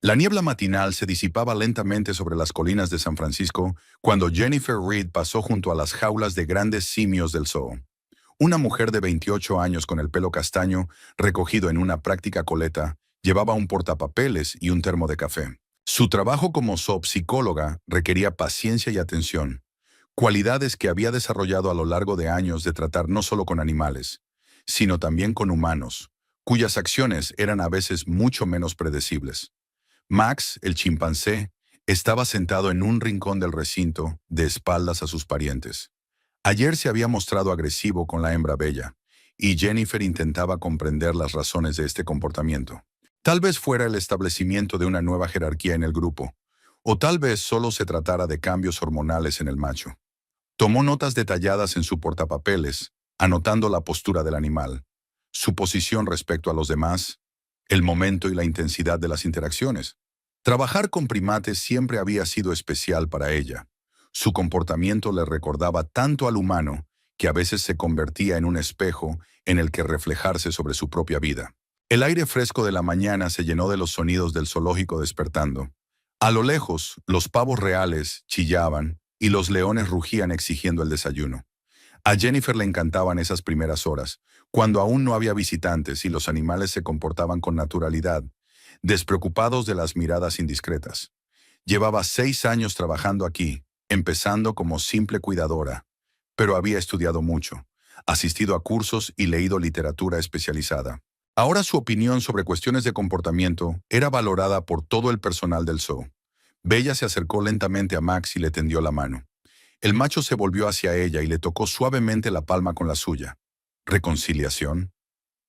La niebla matinal se disipaba lentamente sobre las colinas de San Francisco cuando Jennifer Reed pasó junto a las jaulas de grandes simios del zoo. Una mujer de 28 años con el pelo castaño, recogido en una práctica coleta, llevaba un portapapeles y un termo de café. Su trabajo como zoopsicóloga requería paciencia y atención, cualidades que había desarrollado a lo largo de años de tratar no solo con animales, sino también con humanos, cuyas acciones eran a veces mucho menos predecibles. Max, el chimpancé, estaba sentado en un rincón del recinto, de espaldas a sus parientes. Ayer se había mostrado agresivo con la hembra bella, y Jennifer intentaba comprender las razones de este comportamiento. Tal vez fuera el establecimiento de una nueva jerarquía en el grupo, o tal vez solo se tratara de cambios hormonales en el macho. Tomó notas detalladas en su portapapeles, anotando la postura del animal, su posición respecto a los demás, el momento y la intensidad de las interacciones. Trabajar con primates siempre había sido especial para ella. Su comportamiento le recordaba tanto al humano que a veces se convertía en un espejo en el que reflejarse sobre su propia vida. El aire fresco de la mañana se llenó de los sonidos del zoológico despertando. A lo lejos, los pavos reales chillaban y los leones rugían exigiendo el desayuno. A Jennifer le encantaban esas primeras horas, cuando aún no había visitantes y los animales se comportaban con naturalidad, despreocupados de las miradas indiscretas. Llevaba 6 años trabajando aquí, empezando como simple cuidadora, pero había estudiado mucho, asistido a cursos y leído literatura especializada. Ahora su opinión sobre cuestiones de comportamiento era valorada por todo el personal del zoo. Bella se acercó lentamente a Max y le tendió la mano. El macho se volvió hacia ella y le tocó suavemente la palma con la suya. ¿Reconciliación?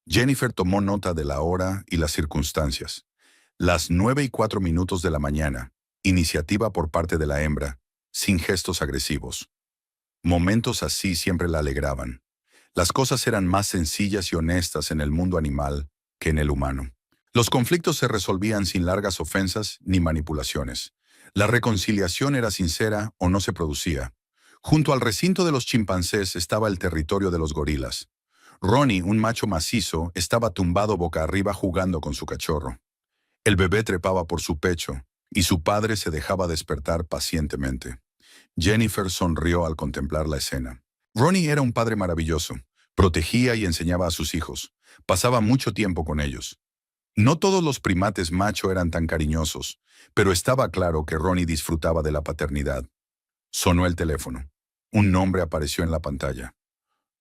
Jennifer tomó nota de la hora y las circunstancias. Las 9:04 de la mañana, iniciativa por parte de la hembra, sin gestos agresivos. Momentos así siempre la alegraban. Las cosas eran más sencillas y honestas en el mundo animal que en el humano. Los conflictos se resolvían sin largas ofensas ni manipulaciones. La reconciliación era sincera o no se producía. Junto al recinto de los chimpancés estaba el territorio de los gorilas. Ronnie, un macho macizo, estaba tumbado boca arriba jugando con su cachorro. El bebé trepaba por su pecho, y su padre se dejaba despertar pacientemente. Jennifer sonrió al contemplar la escena. Ronnie era un padre maravilloso. Protegía y enseñaba a sus hijos. Pasaba mucho tiempo con ellos. No todos los primates macho eran tan cariñosos, pero estaba claro que Ronnie disfrutaba de la paternidad. Sonó el teléfono. Un nombre apareció en la pantalla.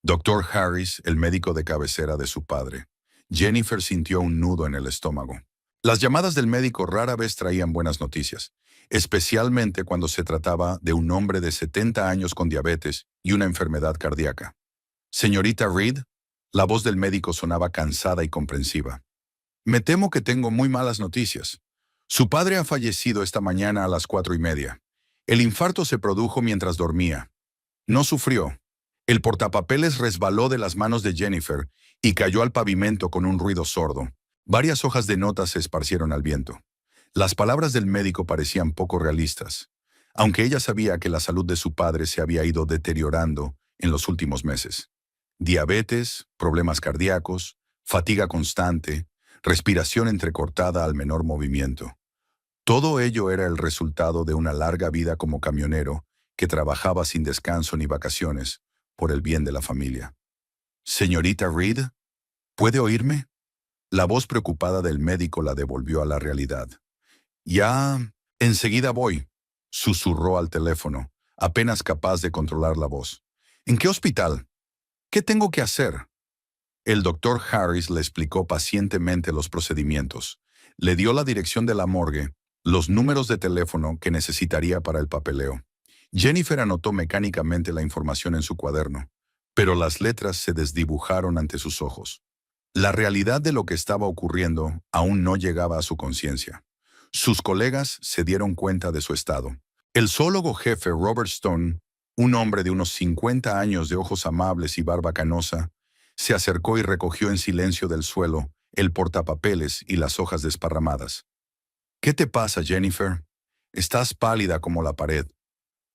Dr. Harris, el médico de cabecera de su padre. Jennifer sintió un nudo en el estómago. Las llamadas del médico rara vez traían buenas noticias, especialmente cuando se trataba de un hombre de 70 años con diabetes y una enfermedad cardíaca. Señorita Reed, la voz del médico sonaba cansada y comprensiva. Me temo que tengo muy malas noticias. Su padre ha fallecido esta mañana a las 4:30. El infarto se produjo mientras dormía. No sufrió. El portapapeles resbaló de las manos de Jennifer y cayó al pavimento con un ruido sordo. Varias hojas de notas se esparcieron al viento. Las palabras del médico parecían poco realistas, aunque ella sabía que la salud de su padre se había ido deteriorando en los últimos meses. Diabetes, problemas cardíacos, fatiga constante, respiración entrecortada al menor movimiento. Todo ello era el resultado de una larga vida como camionero que trabajaba sin descanso ni vacaciones por el bien de la familia. Señorita Reed, ¿puede oírme? La voz preocupada del médico la devolvió a la realidad. Ya, enseguida voy, susurró al teléfono, apenas capaz de controlar la voz. ¿En qué hospital? ¿Qué tengo que hacer? El doctor Harris le explicó pacientemente los procedimientos. Le dio la dirección de la morgue, los números de teléfono que necesitaría para el papeleo. Jennifer anotó mecánicamente la información en su cuaderno, pero las letras se desdibujaron ante sus ojos. La realidad de lo que estaba ocurriendo aún no llegaba a su conciencia. Sus colegas se dieron cuenta de su estado. El zoólogo jefe Robert Stone, un hombre de unos 50 años de ojos amables y barba canosa, se acercó y recogió en silencio del suelo el portapapeles y las hojas desparramadas. ¿Qué te pasa, Jennifer? Estás pálida como la pared.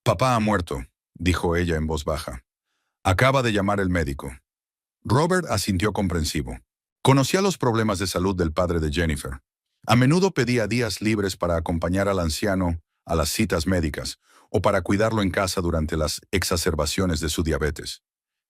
Papá ha muerto, dijo ella en voz baja. Acaba de llamar el médico. Robert asintió comprensivo. Conocía los problemas de salud del padre de Jennifer. A menudo pedía días libres para acompañar al anciano a las citas médicas o para cuidarlo en casa durante las exacerbaciones de su diabetes.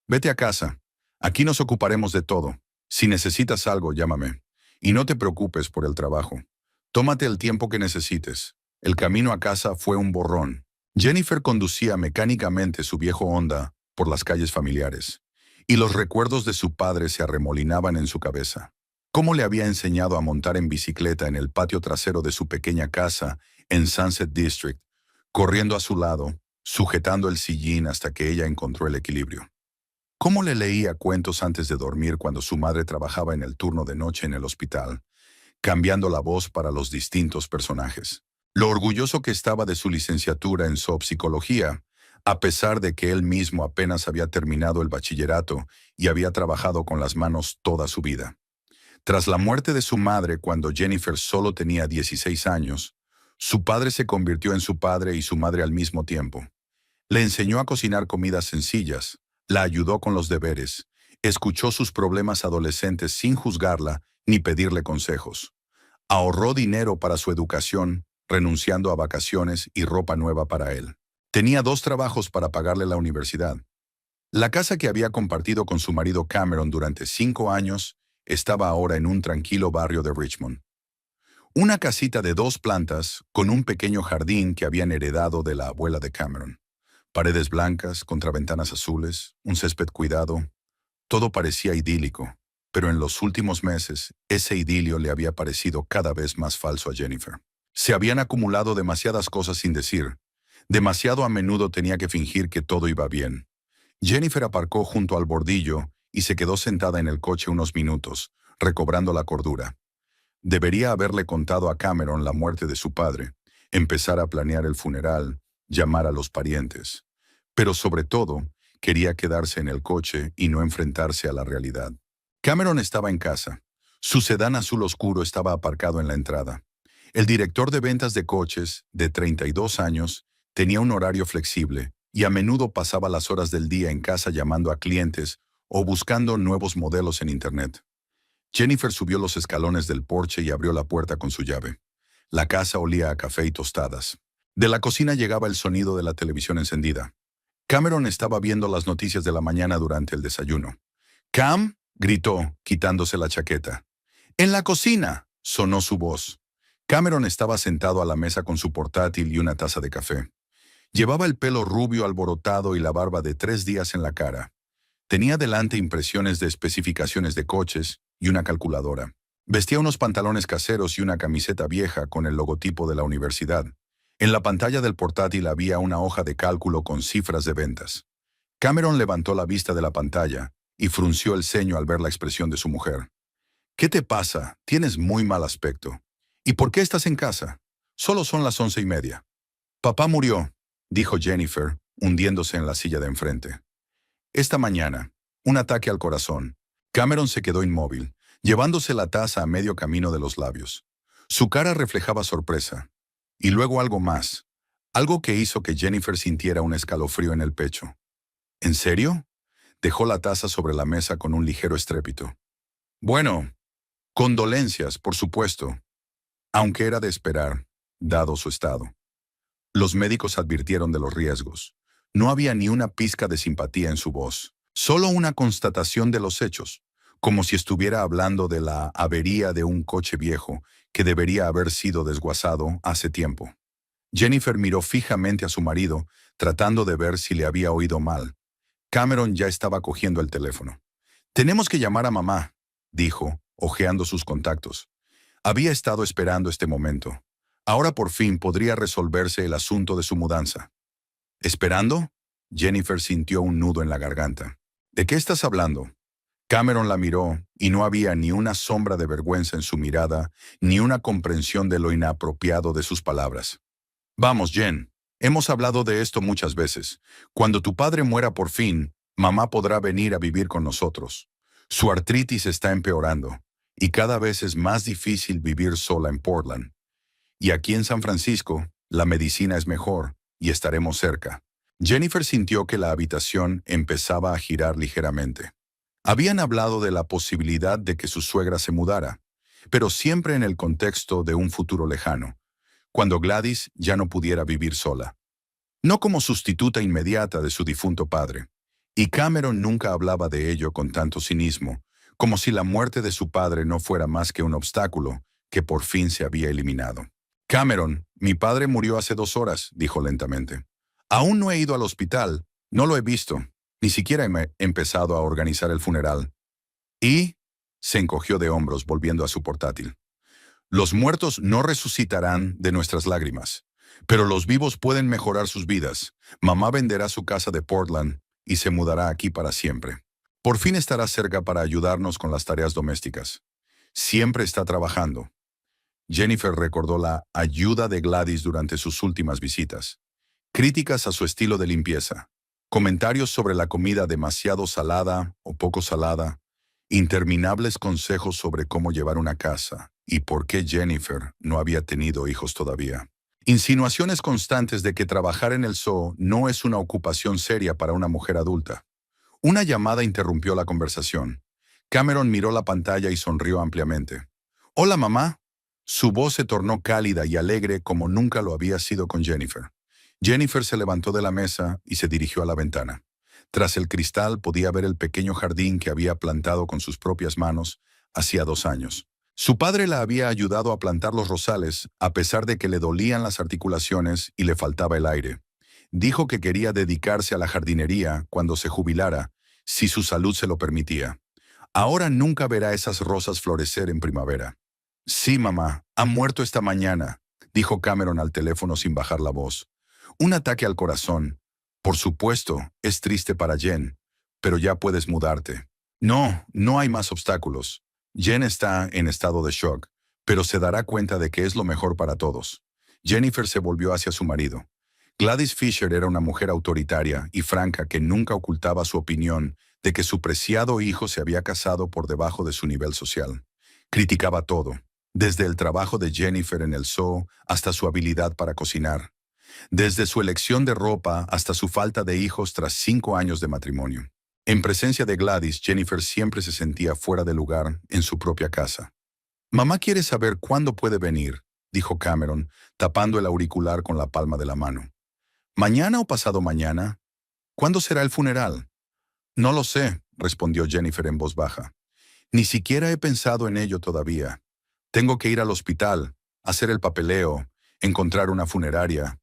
Vete a casa. Aquí nos ocuparemos de todo. Si necesitas algo, llámame. Y no te preocupes por el trabajo. Tómate el tiempo que necesites. El camino a casa fue un borrón. Jennifer conducía mecánicamente su viejo Honda por las calles familiares, y los recuerdos de su padre se arremolinaban en su cabeza. Cómo le había enseñado a montar en bicicleta en el patio trasero de su pequeña casa en Sunset District, corriendo a su lado, sujetando el sillín hasta que ella encontró el equilibrio. Cómo le leía cuentos antes de dormir cuando su madre trabajaba en el turno de noche en el hospital, cambiando la voz para los distintos personajes. Lo orgulloso que estaba de su licenciatura en zoopsicología, a pesar de que él mismo apenas había terminado el bachillerato y había trabajado con las manos toda su vida. Tras la muerte de su madre cuando Jennifer solo tenía 16 años, su padre se convirtió en su padre y su madre al mismo tiempo. Le enseñó a cocinar comidas sencillas, la ayudó con los deberes, escuchó sus problemas adolescentes sin juzgarla ni pedirle consejos. Ahorró dinero para su educación, renunciando a vacaciones y ropa nueva para él. Tenía 2 trabajos para pagarle la universidad. La casa que había compartido con su marido Cameron durante 5 años estaba ahora en un tranquilo barrio de Richmond. Una casita de 2 plantas con un pequeño jardín que habían heredado de la abuela de Cameron. Paredes blancas, contraventanas azules, un césped cuidado. Todo parecía idílico, pero en los últimos meses, ese idilio le había parecido cada vez más falso a Jennifer. Se habían acumulado demasiadas cosas sin decir. Demasiado a menudo tenía que fingir que todo iba bien. Jennifer aparcó junto al bordillo y se quedó sentada en el coche unos minutos, recobrando la cordura. Debería haberle contado a Cameron la muerte de su padre, empezar a planear el funeral, llamar a los parientes. Pero sobre todo, quería quedarse en el coche y no enfrentarse a la realidad. Cameron estaba en casa. Su sedán azul oscuro estaba aparcado en la entrada. El director de ventas de coches, de 32 años, tenía un horario flexible y a menudo pasaba las horas del día en casa llamando a clientes o buscando nuevos modelos en Internet. Jennifer subió los escalones del porche y abrió la puerta con su llave. La casa olía a café y tostadas. De la cocina llegaba el sonido de la televisión encendida. Cameron estaba viendo las noticias de la mañana durante el desayuno. «¡Cam!», gritó, quitándose la chaqueta. «¡En la cocina!», sonó su voz. Cameron estaba sentado a la mesa con su portátil y una taza de café. Llevaba el pelo rubio alborotado y la barba de 3 días en la cara. Tenía delante impresiones de especificaciones de coches y una calculadora. Vestía unos pantalones caseros y una camiseta vieja con el logotipo de la universidad. En la pantalla del portátil había una hoja de cálculo con cifras de ventas. Cameron levantó la vista de la pantalla y frunció el ceño al ver la expresión de su mujer. «¿Qué te pasa? Tienes muy mal aspecto. ¿Y por qué estás en casa? Solo son las 11:30. «Papá murió», dijo Jennifer, hundiéndose en la silla de enfrente. «Esta mañana, un ataque al corazón». Cameron se quedó inmóvil, llevándose la taza a medio camino de los labios. Su cara reflejaba sorpresa. Y luego algo más. Algo que hizo que Jennifer sintiera un escalofrío en el pecho. «¿En serio?», dejó la taza sobre la mesa con un ligero estrépito. «Bueno, condolencias, por supuesto», aunque era de esperar, dado su estado. Los médicos advirtieron de los riesgos. No había ni una pizca de simpatía en su voz, solo una constatación de los hechos, como si estuviera hablando de la avería de un coche viejo que debería haber sido desguazado hace tiempo. Jennifer miró fijamente a su marido, tratando de ver si le había oído mal. Cameron ya estaba cogiendo el teléfono. «Tenemos que llamar a mamá», dijo, hojeando sus contactos. Había estado esperando este momento. Ahora por fin podría resolverse el asunto de su mudanza. «¿Esperando?», Jennifer sintió un nudo en la garganta. «¿De qué estás hablando?». Cameron la miró y no había ni una sombra de vergüenza en su mirada, ni una comprensión de lo inapropiado de sus palabras. «Vamos, Jen, hemos hablado de esto muchas veces. Cuando tu padre muera por fin, mamá podrá venir a vivir con nosotros. Su artritis está empeorando, y cada vez es más difícil vivir sola en Portland. Y aquí en San Francisco, la medicina es mejor, y estaremos cerca». Jennifer sintió que la habitación empezaba a girar ligeramente. Habían hablado de la posibilidad de que su suegra se mudara, pero siempre en el contexto de un futuro lejano, cuando Gladys ya no pudiera vivir sola. No como sustituta inmediata de su difunto padre. Y Cameron nunca hablaba de ello con tanto cinismo, como si la muerte de su padre no fuera más que un obstáculo que por fin se había eliminado. Cameron, mi padre murió hace 2 horas, dijo lentamente. Aún no he ido al hospital, no lo he visto, ni siquiera he empezado a organizar el funeral. Y se encogió de hombros volviendo a su portátil. Los muertos no resucitarán de nuestras lágrimas, pero los vivos pueden mejorar sus vidas. Mamá venderá su casa de Portland y se mudará aquí para siempre. Por fin estará cerca para ayudarnos con las tareas domésticas. Siempre está trabajando. Jennifer recordó la ayuda de Gladys durante sus últimas visitas. Críticas a su estilo de limpieza, comentarios sobre la comida demasiado salada o poco salada, interminables consejos sobre cómo llevar una casa y por qué Jennifer no había tenido hijos todavía. Insinuaciones constantes de que trabajar en el zoo no es una ocupación seria para una mujer adulta. Una llamada interrumpió la conversación. Cameron miró la pantalla y sonrió ampliamente. «Hola, mamá». Su voz se tornó cálida y alegre como nunca lo había sido con Jennifer. Jennifer se levantó de la mesa y se dirigió a la ventana. Tras el cristal podía ver el pequeño jardín que había plantado con sus propias manos hacía 2 años. Su padre la había ayudado a plantar los rosales, a pesar de que le dolían las articulaciones y le faltaba el aire. Dijo que quería dedicarse a la jardinería cuando se jubilara, si su salud se lo permitía. Ahora nunca verá esas rosas florecer en primavera. «Sí, mamá, ha muerto esta mañana», dijo Cameron al teléfono sin bajar la voz. «Un ataque al corazón. Por supuesto, es triste para Jen, pero ya puedes mudarte». «No, no hay más obstáculos. Jen está en estado de shock, pero se dará cuenta de que es lo mejor para todos». Jennifer se volvió hacia su marido. Gladys Fisher era una mujer autoritaria y franca que nunca ocultaba su opinión de que su preciado hijo se había casado por debajo de su nivel social. Criticaba todo, desde el trabajo de Jennifer en el zoo hasta su habilidad para cocinar, desde su elección de ropa hasta su falta de hijos tras 5 años de matrimonio. En presencia de Gladys, Jennifer siempre se sentía fuera de lugar en su propia casa. «Mamá quiere saber cuándo puede venir», dijo Cameron, tapando el auricular con la palma de la mano. «¿Mañana o pasado mañana? ¿Cuándo será el funeral?» «No lo sé», respondió Jennifer en voz baja. «Ni siquiera he pensado en ello todavía. Tengo que ir al hospital, hacer el papeleo, encontrar una funeraria».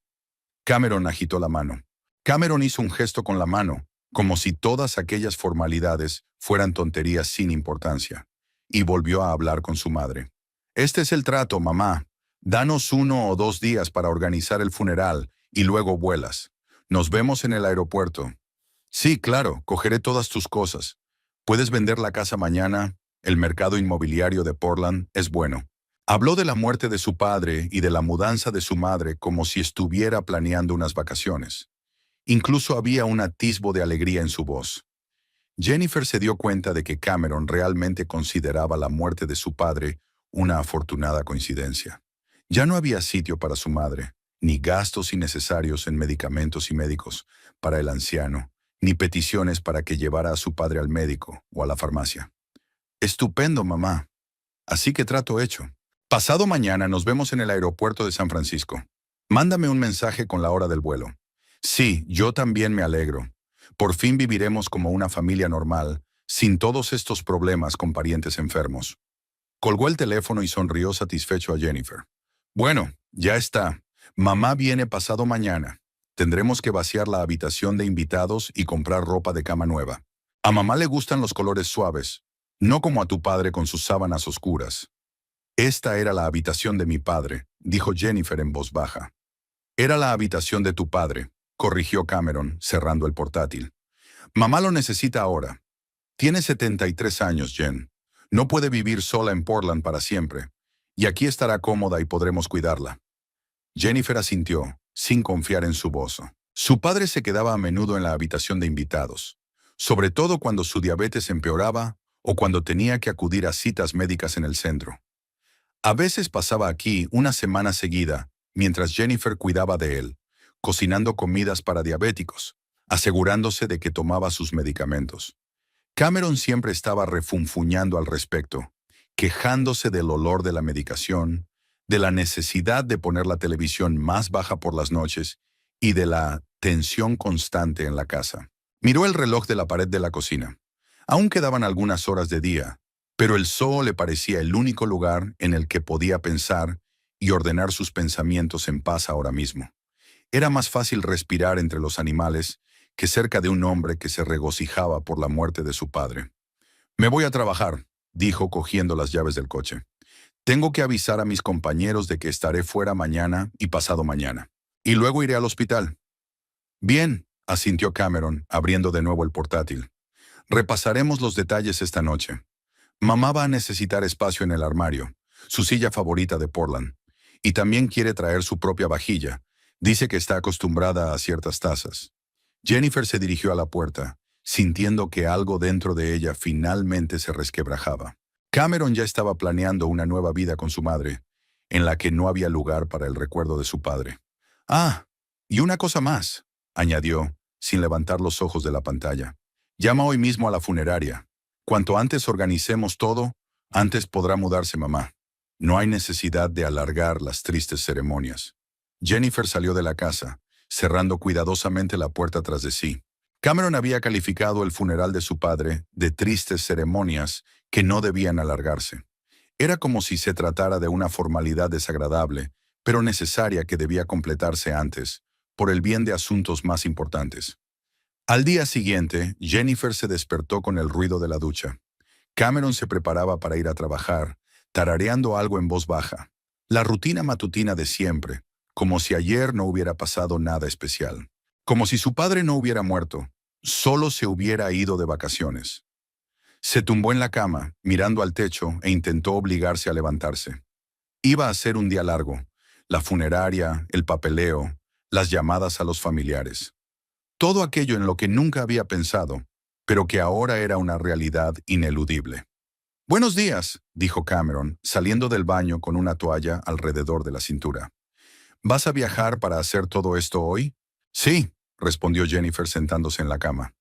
Cameron agitó la mano. Cameron hizo un gesto con la mano, como si todas aquellas formalidades fueran tonterías sin importancia, y volvió a hablar con su madre. «Este es el trato, mamá. Danos 1 o 2 días para organizar el funeral y luego vuelas. Nos vemos en el aeropuerto». «Sí, claro, cogeré todas tus cosas. Puedes vender la casa mañana. El mercado inmobiliario de Portland es bueno». Habló de la muerte de su padre y de la mudanza de su madre como si estuviera planeando unas vacaciones. Incluso había un atisbo de alegría en su voz. Jennifer se dio cuenta de que Cameron realmente consideraba la muerte de su padre una afortunada coincidencia. Ya no había sitio para su madre, ni gastos innecesarios en medicamentos y médicos para el anciano, ni peticiones para que llevara a su padre al médico o a la farmacia. «Estupendo, mamá. Así que trato hecho. Pasado mañana nos vemos en el aeropuerto de San Francisco. Mándame un mensaje con la hora del vuelo». «Sí, yo también me alegro. Por fin viviremos como una familia normal, sin todos estos problemas con parientes enfermos». Colgó el teléfono y sonrió satisfecho a Jennifer. «Bueno, ya está. Mamá viene pasado mañana. Tendremos que vaciar la habitación de invitados y comprar ropa de cama nueva. A mamá le gustan los colores suaves, no como a tu padre con sus sábanas oscuras». «Esta era la habitación de mi padre», dijo Jennifer en voz baja. «Era la habitación de tu padre», corrigió Cameron, cerrando el portátil. «Mamá lo necesita ahora. Tiene 73 años, Jen. No puede vivir sola en Portland para siempre. Y aquí estará cómoda y podremos cuidarla». Jennifer asintió, sin confiar en su voz. Su padre se quedaba a menudo en la habitación de invitados, sobre todo cuando su diabetes empeoraba o cuando tenía que acudir a citas médicas en el centro. A veces pasaba aquí una semana seguida, mientras Jennifer cuidaba de él, cocinando comidas para diabéticos, asegurándose de que tomaba sus medicamentos. Cameron siempre estaba refunfuñando al respecto. quejándose del olor de la medicación, de la necesidad de poner la televisión más baja por las noches y de la tensión constante en la casa. Miró el reloj de la pared de la cocina. Aún quedaban algunas horas de día, pero el zoo le parecía el único lugar en el que podía pensar y ordenar sus pensamientos en paz ahora mismo. Era más fácil respirar entre los animales que cerca de un hombre que se regocijaba por la muerte de su padre. «Me voy a trabajar», dijo cogiendo las llaves del coche. «Tengo que avisar a mis compañeros de que estaré fuera mañana y pasado mañana. Y luego iré al hospital». «Bien», asintió Cameron, abriendo de nuevo el portátil. «Repasaremos los detalles esta noche. Mamá va a necesitar espacio en el armario, su silla favorita de Portland, y también quiere traer su propia vajilla. Dice que está acostumbrada a ciertas tazas». Jennifer se dirigió a la puerta, sintiendo que algo dentro de ella finalmente se resquebrajaba. Cameron ya estaba planeando una nueva vida con su madre, en la que no había lugar para el recuerdo de su padre. «Ah, y una cosa más», añadió, sin levantar los ojos de la pantalla. «Llama hoy mismo a la funeraria. Cuanto antes organicemos todo, antes podrá mudarse mamá. No hay necesidad de alargar las tristes ceremonias». Jennifer salió de la casa, cerrando cuidadosamente la puerta tras de sí. Cameron había calificado el funeral de su padre de tristes ceremonias que no debían alargarse. Era como si se tratara de una formalidad desagradable, pero necesaria que debía completarse antes, por el bien de asuntos más importantes. Al día siguiente, Jennifer se despertó con el ruido de la ducha. Cameron se preparaba para ir a trabajar, tarareando algo en voz baja. La rutina matutina de siempre, como si ayer no hubiera pasado nada especial. Como si su padre no hubiera muerto, solo se hubiera ido de vacaciones. Se tumbó en la cama, mirando al techo, e intentó obligarse a levantarse. Iba a ser un día largo. La funeraria, el papeleo, las llamadas a los familiares. Todo aquello en lo que nunca había pensado, pero que ahora era una realidad ineludible. «Buenos días», dijo Cameron, saliendo del baño con una toalla alrededor de la cintura. «¿Vas a viajar para hacer todo esto hoy?» «Sí», respondió Jennifer sentándose en la cama.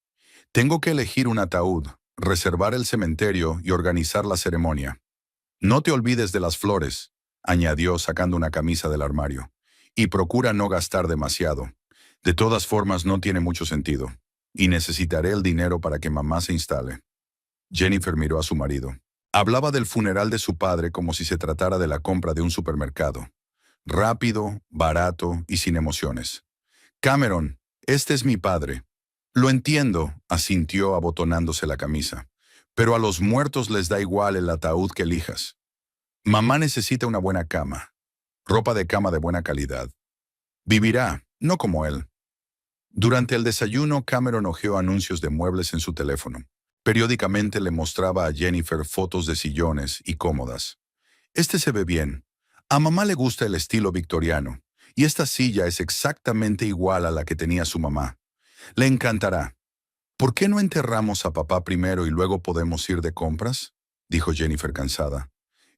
«Tengo que elegir un ataúd, reservar el cementerio y organizar la ceremonia. No te olvides de las flores», añadió sacando una camisa del armario, «y procura no gastar demasiado. De todas formas no tiene mucho sentido, y necesitaré el dinero para que mamá se instale». Jennifer miró a su marido. Hablaba del funeral de su padre como si se tratara de la compra de un supermercado. Rápido, barato y sin emociones. «Cameron, este es mi padre». «Lo entiendo», asintió abotonándose la camisa. «Pero a los muertos les da igual el ataúd que elijas. Mamá necesita una buena cama, ropa de cama de buena calidad. Vivirá, no como él». Durante el desayuno, Cameron hojeó anuncios de muebles en su teléfono. Periódicamente le mostraba a Jennifer fotos de sillones y cómodas. «Este se ve bien. A mamá le gusta el estilo victoriano, y esta silla es exactamente igual a la que tenía su mamá. Le encantará. ¿Por qué no enterramos a papá primero y luego podemos ir de compras?», dijo Jennifer cansada.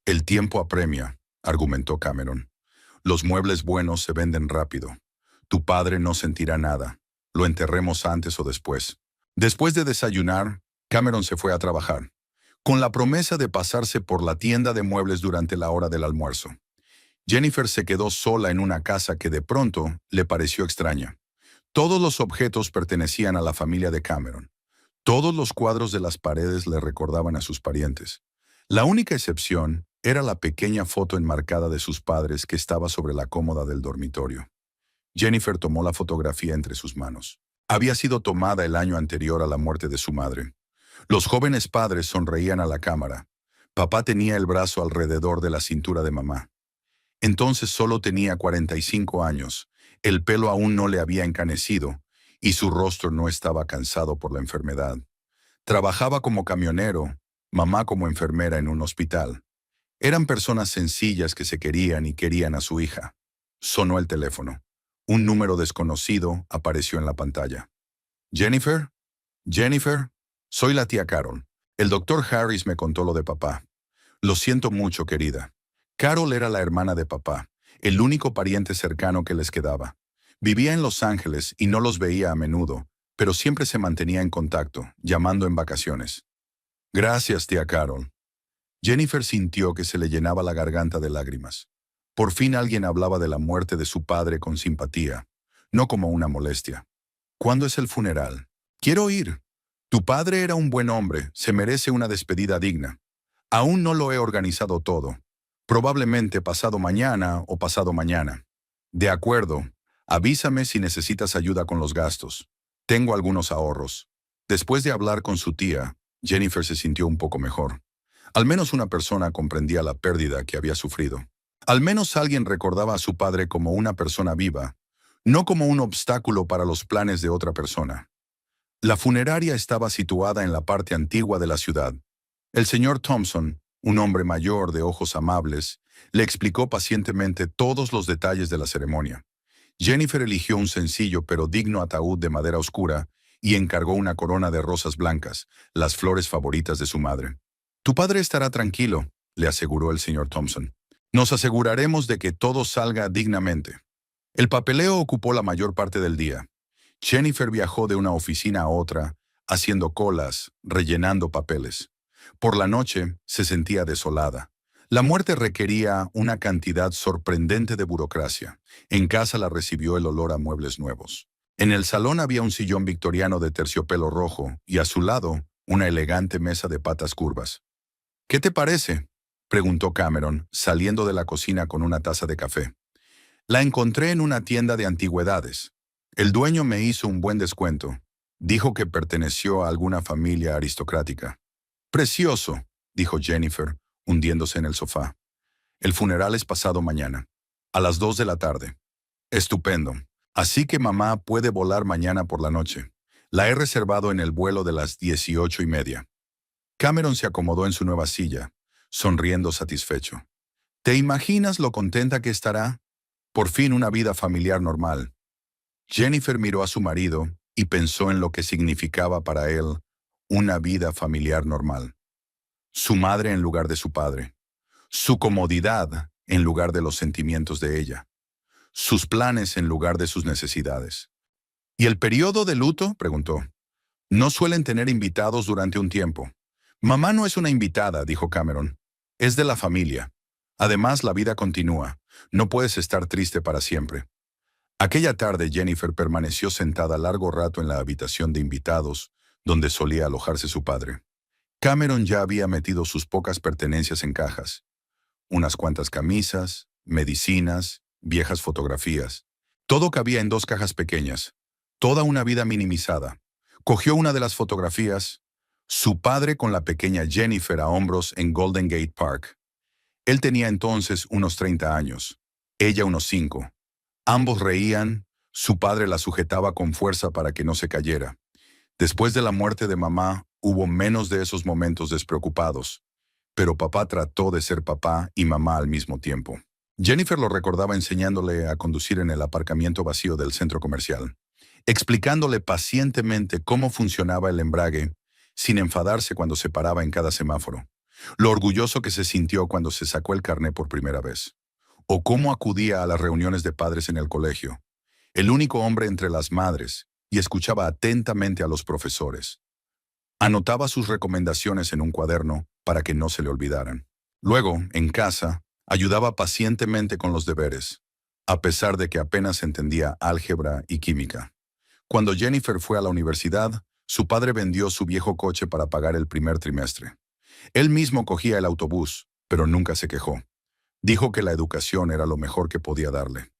«El tiempo apremia», argumentó Cameron. «Los muebles buenos se venden rápido. Tu padre no sentirá nada. Lo enterremos antes o después». Después de desayunar, Cameron se fue a trabajar, con la promesa de pasarse por la tienda de muebles durante la hora del almuerzo. Jennifer se quedó sola en una casa que de pronto le pareció extraña. Todos los objetos pertenecían a la familia de Cameron. Todos los cuadros de las paredes le recordaban a sus parientes. La única excepción era la pequeña foto enmarcada de sus padres que estaba sobre la cómoda del dormitorio. Jennifer tomó la fotografía entre sus manos. Había sido tomada el año anterior a la muerte de su madre. Los jóvenes padres sonreían a la cámara. Papá tenía el brazo alrededor de la cintura de mamá. Entonces solo tenía 45 años, el pelo aún no le había encanecido, y su rostro no estaba cansado por la enfermedad. Trabajaba como camionero, mamá como enfermera en un hospital. Eran personas sencillas que se querían y querían a su hija. Sonó el teléfono. Un número desconocido apareció en la pantalla. «¿Jennifer? Jennifer, soy la tía Carol. El doctor Harris me contó lo de papá. Lo siento mucho, querida». Carol era la hermana de papá, el único pariente cercano que les quedaba. Vivía en Los Ángeles y no los veía a menudo, pero siempre se mantenía en contacto, llamando en vacaciones. «Gracias, tía Carol». Jennifer sintió que se le llenaba la garganta de lágrimas. Por fin alguien hablaba de la muerte de su padre con simpatía, no como una molestia. ¿Cuándo es el funeral? Quiero ir. Tu padre era un buen hombre, se merece una despedida digna. Aún no lo he organizado todo. Probablemente pasado mañana o pasado mañana. De acuerdo. Avísame si necesitas ayuda con los gastos. Tengo algunos ahorros. Después de hablar con su tía, Jennifer se sintió un poco mejor. Al menos una persona comprendía la pérdida que había sufrido. Al menos alguien recordaba a su padre como una persona viva, no como un obstáculo para los planes de otra persona. La funeraria estaba situada en la parte antigua de la ciudad. El señor Thompson, un hombre mayor de ojos amables, le explicó pacientemente todos los detalles de la ceremonia. Jennifer eligió un sencillo pero digno ataúd de madera oscura y encargó una corona de rosas blancas, las flores favoritas de su madre. Tu padre estará tranquilo, le aseguró el señor Thompson. Nos aseguraremos de que todo salga dignamente. El papeleo ocupó la mayor parte del día. Jennifer viajó de una oficina a otra, haciendo colas, rellenando papeles. Por la noche se sentía desolada. La muerte requería una cantidad sorprendente de burocracia. En casa la recibió el olor a muebles nuevos. En el salón había un sillón victoriano de terciopelo rojo y a su lado una elegante mesa de patas curvas. ¿Qué te parece?, preguntó Cameron, saliendo de la cocina con una taza de café. La encontré en una tienda de antigüedades. El dueño me hizo un buen descuento. Dijo que perteneció a alguna familia aristocrática. Precioso, dijo Jennifer, hundiéndose en el sofá. El funeral es pasado mañana, a las 2 de la tarde. Estupendo. Así que mamá puede volar mañana por la noche. La he reservado en el vuelo de las 18:30. Cameron se acomodó en su nueva silla, sonriendo satisfecho. ¿Te imaginas lo contenta que estará? Por fin una vida familiar normal. Jennifer miró a su marido y pensó en lo que significaba para él una vida familiar normal. Su madre en lugar de su padre. Su comodidad en lugar de los sentimientos de ella. Sus planes en lugar de sus necesidades. ¿Y el periodo de luto?, preguntó. No suelen tener invitados durante un tiempo. Mamá no es una invitada, dijo Cameron. Es de la familia. Además, la vida continúa. No puedes estar triste para siempre. Aquella tarde Jennifer permaneció sentada largo rato en la habitación de invitados, donde solía alojarse su padre. Cameron ya había metido sus pocas pertenencias en cajas. Unas cuantas camisas, medicinas, viejas fotografías. Todo cabía en 2 cajas pequeñas. Toda una vida minimizada. Cogió una de las fotografías. Su padre con la pequeña Jennifer a hombros en Golden Gate Park. Él tenía entonces unos 30 años. Ella unos 5. Ambos reían. Su padre la sujetaba con fuerza para que no se cayera. Después de la muerte de mamá, hubo menos de esos momentos despreocupados. Pero papá trató de ser papá y mamá al mismo tiempo. Jennifer lo recordaba enseñándole a conducir en el aparcamiento vacío del centro comercial, explicándole pacientemente cómo funcionaba el embrague, sin enfadarse cuando se paraba en cada semáforo, lo orgulloso que se sintió cuando se sacó el carné por primera vez, o cómo acudía a las reuniones de padres en el colegio, el único hombre entre las madres, y escuchaba atentamente a los profesores. Anotaba sus recomendaciones en un cuaderno para que no se le olvidaran. Luego, en casa, ayudaba pacientemente con los deberes, a pesar de que apenas entendía álgebra y química. Cuando Jennifer fue a la universidad, su padre vendió su viejo coche para pagar el primer trimestre. Él mismo cogía el autobús, pero nunca se quejó. Dijo que la educación era lo mejor que podía darle.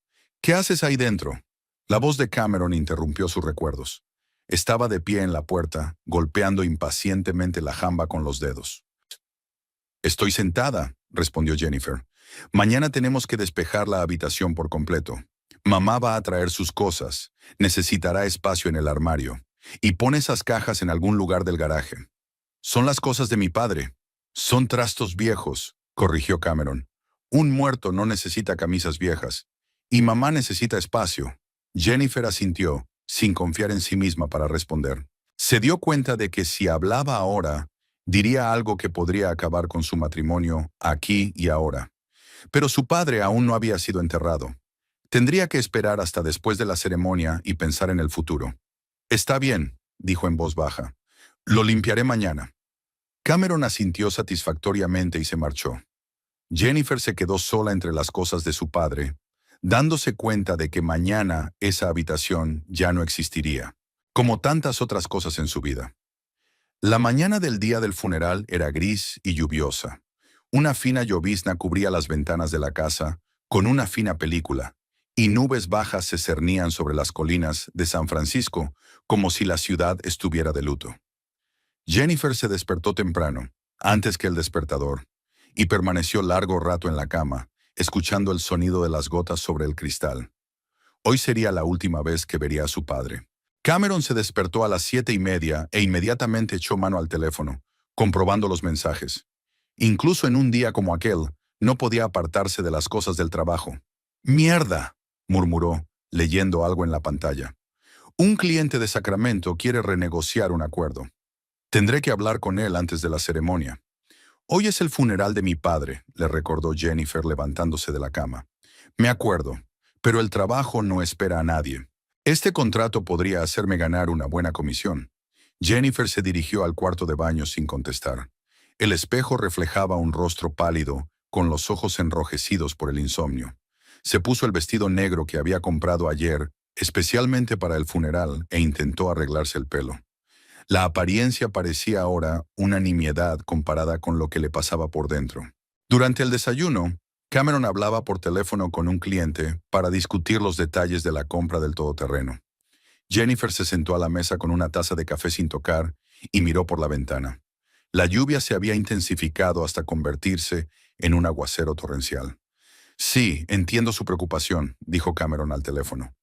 ¿Qué haces ahí dentro?, la voz de Cameron interrumpió sus recuerdos. Estaba de pie en la puerta, golpeando impacientemente la jamba con los dedos. Estoy sentada, respondió Jennifer. Mañana tenemos que despejar la habitación por completo. Mamá va a traer sus cosas. Necesitará espacio en el armario. Y pone esas cajas en algún lugar del garaje. Son las cosas de mi padre. Son trastos viejos, corrigió Cameron. Un muerto no necesita camisas viejas. Y mamá necesita espacio. Jennifer asintió, sin confiar en sí misma para responder. Se dio cuenta de que si hablaba ahora, diría algo que podría acabar con su matrimonio aquí y ahora. Pero su padre aún no había sido enterrado. Tendría que esperar hasta después de la ceremonia y pensar en el futuro. Está bien, dijo en voz baja. Lo limpiaré mañana. Cameron asintió satisfactoriamente y se marchó. Jennifer se quedó sola entre las cosas de su padre, dándose cuenta de que mañana esa habitación ya no existiría, como tantas otras cosas en su vida. La mañana del día del funeral era gris y lluviosa. Una fina llovizna cubría las ventanas de la casa, con una fina película, y nubes bajas se cernían sobre las colinas de San Francisco, como si la ciudad estuviera de luto. Jennifer se despertó temprano, antes que el despertador, y permaneció largo rato en la cama, escuchando el sonido de las gotas sobre el cristal. Hoy sería la última vez que vería a su padre. Cameron se despertó a las 7:30 e inmediatamente echó mano al teléfono, comprobando los mensajes. Incluso en un día como aquel, no podía apartarse de las cosas del trabajo. «¡Mierda!», murmuró, leyendo algo en la pantalla. «Un cliente de Sacramento quiere renegociar un acuerdo. Tendré que hablar con él antes de la ceremonia». «Hoy es el funeral de mi padre», le recordó Jennifer levantándose de la cama. «Me acuerdo, pero el trabajo no espera a nadie. Este contrato podría hacerme ganar una buena comisión». Jennifer se dirigió al cuarto de baño sin contestar. El espejo reflejaba un rostro pálido, con los ojos enrojecidos por el insomnio. Se puso el vestido negro que había comprado ayer, especialmente para el funeral, e intentó arreglarse el pelo. La apariencia parecía ahora una nimiedad comparada con lo que le pasaba por dentro. Durante el desayuno, Cameron hablaba por teléfono con un cliente para discutir los detalles de la compra del todoterreno. Jennifer se sentó a la mesa con una taza de café sin tocar y miró por la ventana. La lluvia se había intensificado hasta convertirse en un aguacero torrencial. «Sí, entiendo su preocupación», dijo Cameron al teléfono.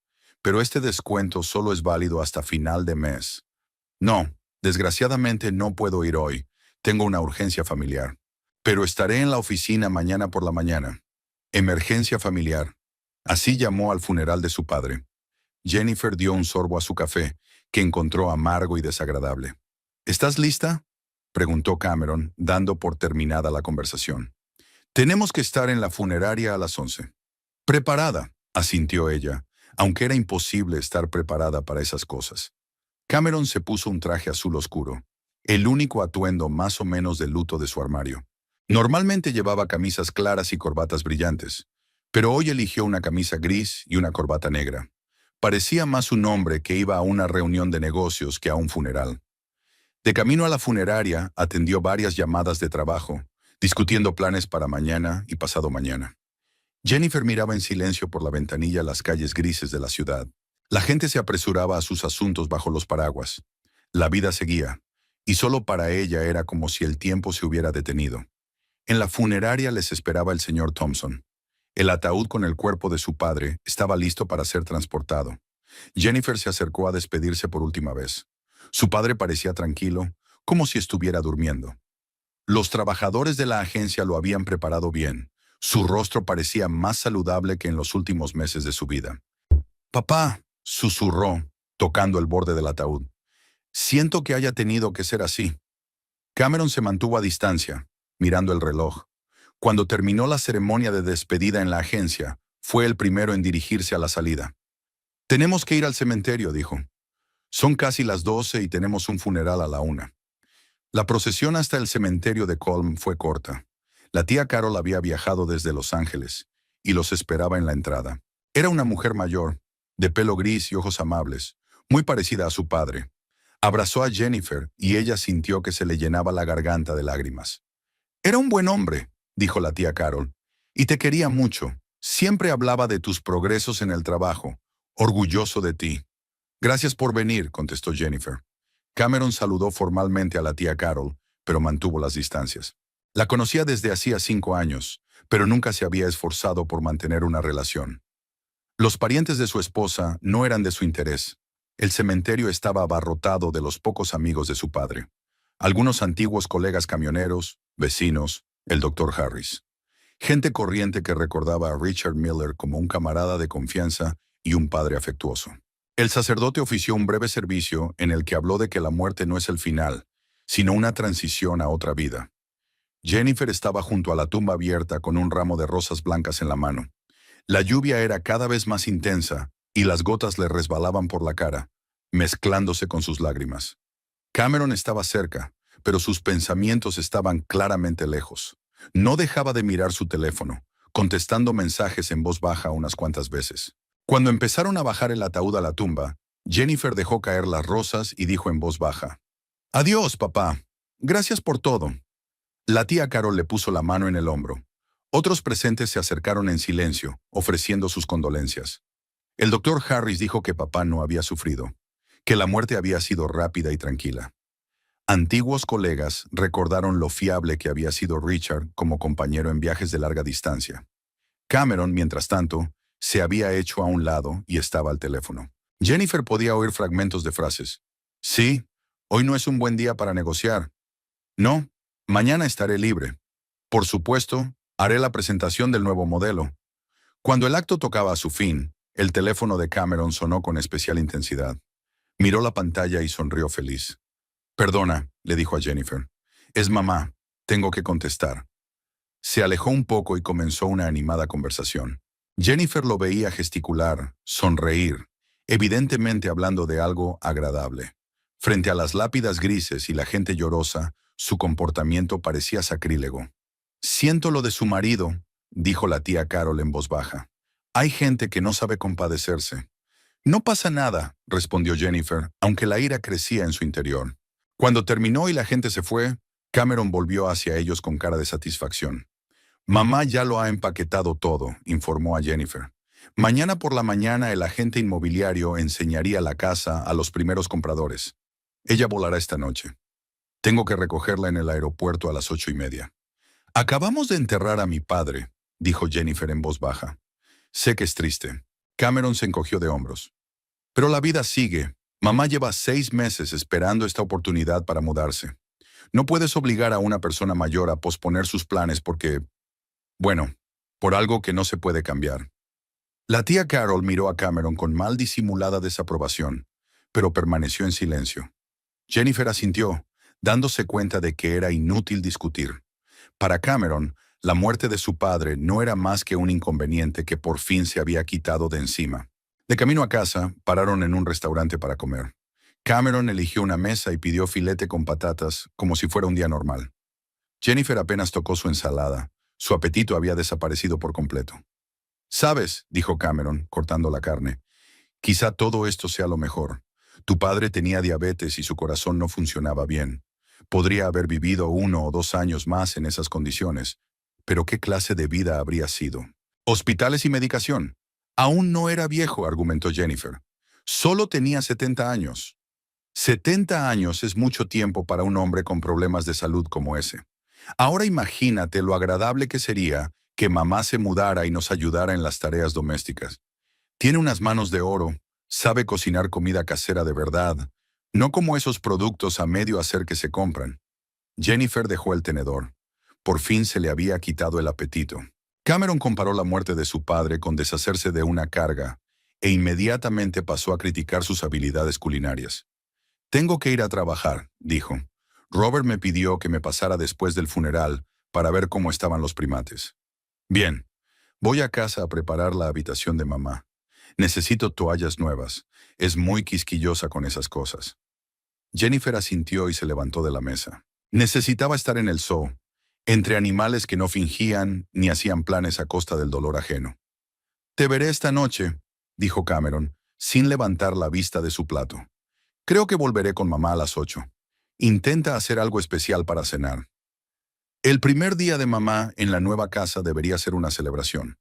«Pero este descuento solo es válido hasta final de mes». «No, desgraciadamente no puedo ir hoy. Tengo una urgencia familiar. Pero estaré en la oficina mañana por la mañana». Emergencia familiar. Así llamó al funeral de su padre. Jennifer dio un sorbo a su café, que encontró amargo y desagradable. «¿Estás lista?», preguntó Cameron, dando por terminada la conversación. «Tenemos que estar en la funeraria a las 11». «Preparada», asintió ella, aunque era imposible estar preparada para esas cosas. Cameron se puso un traje azul oscuro, el único atuendo más o menos de luto de su armario. Normalmente llevaba camisas claras y corbatas brillantes, pero hoy eligió una camisa gris y una corbata negra. Parecía más un hombre que iba a una reunión de negocios que a un funeral. De camino a la funeraria, atendió varias llamadas de trabajo, discutiendo planes para mañana y pasado mañana. Jennifer miraba en silencio por la ventanilla las calles grises de la ciudad. La gente se apresuraba a sus asuntos bajo los paraguas. La vida seguía, y solo para ella era como si el tiempo se hubiera detenido. En la funeraria les esperaba el señor Thompson. El ataúd con el cuerpo de su padre estaba listo para ser transportado. Jennifer se acercó a despedirse por última vez. Su padre parecía tranquilo, como si estuviera durmiendo. Los trabajadores de la agencia lo habían preparado bien. Su rostro parecía más saludable que en los últimos meses de su vida. «Papá», susurró, tocando el borde del ataúd. «Siento que haya tenido que ser así». Cameron se mantuvo a distancia, mirando el reloj. Cuando terminó la ceremonia de despedida en la agencia, fue el primero en dirigirse a la salida. «Tenemos que ir al cementerio», dijo. «Son casi las 12 y tenemos un funeral a la 1». La procesión hasta el cementerio de Colm fue corta. La tía Carol había viajado desde Los Ángeles y los esperaba en la entrada. Era una mujer mayor, de pelo gris y ojos amables, muy parecida a su padre. Abrazó a Jennifer y ella sintió que se le llenaba la garganta de lágrimas. «Era un buen hombre», dijo la tía Carol, «y te quería mucho. Siempre hablaba de tus progresos en el trabajo, orgulloso de ti». «Gracias por venir», contestó Jennifer. Cameron saludó formalmente a la tía Carol, pero mantuvo las distancias. La conocía desde hacía 5 años, pero nunca se había esforzado por mantener una relación. Los parientes de su esposa no eran de su interés. El cementerio estaba abarrotado de los pocos amigos de su padre. Algunos antiguos colegas camioneros, vecinos, el Dr. Harris. Gente corriente que recordaba a Richard Miller como un camarada de confianza y un padre afectuoso. El sacerdote ofició un breve servicio en el que habló de que la muerte no es el final, sino una transición a otra vida. Jennifer estaba junto a la tumba abierta con un ramo de rosas blancas en la mano. La lluvia era cada vez más intensa y las gotas le resbalaban por la cara, mezclándose con sus lágrimas. Cameron estaba cerca, pero sus pensamientos estaban claramente lejos. No dejaba de mirar su teléfono, contestando mensajes en voz baja unas cuantas veces. Cuando empezaron a bajar el ataúd a la tumba, Jennifer dejó caer las rosas y dijo en voz baja: «Adiós, papá. Gracias por todo». La tía Carol le puso la mano en el hombro. Otros presentes se acercaron en silencio, ofreciendo sus condolencias. El doctor Harris dijo que papá no había sufrido, que la muerte había sido rápida y tranquila. Antiguos colegas recordaron lo fiable que había sido Richard como compañero en viajes de larga distancia. Cameron, mientras tanto, se había hecho a un lado y estaba al teléfono. Jennifer podía oír fragmentos de frases. «Sí, hoy no es un buen día para negociar. No, mañana estaré libre. Por supuesto, haré la presentación del nuevo modelo». Cuando el acto tocaba a su fin, el teléfono de Cameron sonó con especial intensidad. Miró la pantalla y sonrió feliz. «Perdona», le dijo a Jennifer. «Es mamá. Tengo que contestar». Se alejó un poco y comenzó una animada conversación. Jennifer lo veía gesticular, sonreír, evidentemente hablando de algo agradable. Frente a las lápidas grises y la gente llorosa, su comportamiento parecía sacrílego. «Siento lo de su marido», dijo la tía Carol en voz baja. «Hay gente que no sabe compadecerse». «No pasa nada», respondió Jennifer, aunque la ira crecía en su interior. Cuando terminó y la gente se fue, Cameron volvió hacia ellos con cara de satisfacción. «Mamá ya lo ha empaquetado todo», informó a Jennifer. «Mañana por la mañana el agente inmobiliario enseñaría la casa a los primeros compradores. Ella volará esta noche. Tengo que recogerla en el aeropuerto a las 8:30. «Acabamos de enterrar a mi padre», dijo Jennifer en voz baja. «Sé que es triste». Cameron se encogió de hombros. «Pero la vida sigue. Mamá lleva 6 meses esperando esta oportunidad para mudarse. No puedes obligar a una persona mayor a posponer sus planes porque, bueno, por algo que no se puede cambiar». La tía Carol miró a Cameron con mal disimulada desaprobación, pero permaneció en silencio. Jennifer asintió, dándose cuenta de que era inútil discutir. Para Cameron, la muerte de su padre no era más que un inconveniente que por fin se había quitado de encima. De camino a casa, pararon en un restaurante para comer. Cameron eligió una mesa y pidió filete con patatas, como si fuera un día normal. Jennifer apenas tocó su ensalada. Su apetito había desaparecido por completo. «Sabes», dijo Cameron, cortando la carne, «quizá todo esto sea lo mejor. Tu padre tenía diabetes y su corazón no funcionaba bien. Podría haber vivido 1 o 2 años más en esas condiciones, pero ¿qué clase de vida habría sido? Hospitales y medicación». «Aún no era viejo», argumentó Jennifer. «Solo tenía 70 años». 70 años es mucho tiempo para un hombre con problemas de salud como ese. Ahora imagínate lo agradable que sería que mamá se mudara y nos ayudara en las tareas domésticas. Tiene unas manos de oro, sabe cocinar comida casera de verdad, no como esos productos a medio hacer que se compran. Jennifer dejó el tenedor. Por fin se le había quitado el apetito. Cameron comparó la muerte de su padre con deshacerse de una carga e inmediatamente pasó a criticar sus habilidades culinarias. «Tengo que ir a trabajar», dijo. «Robert me pidió que me pasara después del funeral para ver cómo estaban los primates». «Bien, voy a casa a preparar la habitación de mamá. Necesito toallas nuevas. Es muy quisquillosa con esas cosas». Jennifer asintió y se levantó de la mesa. Necesitaba estar en el zoo, entre animales que no fingían ni hacían planes a costa del dolor ajeno. «Te veré esta noche», dijo Cameron, sin levantar la vista de su plato. «Creo que volveré con mamá a las 8. Intenta hacer algo especial para cenar». El primer día de mamá en la nueva casa debería ser una celebración.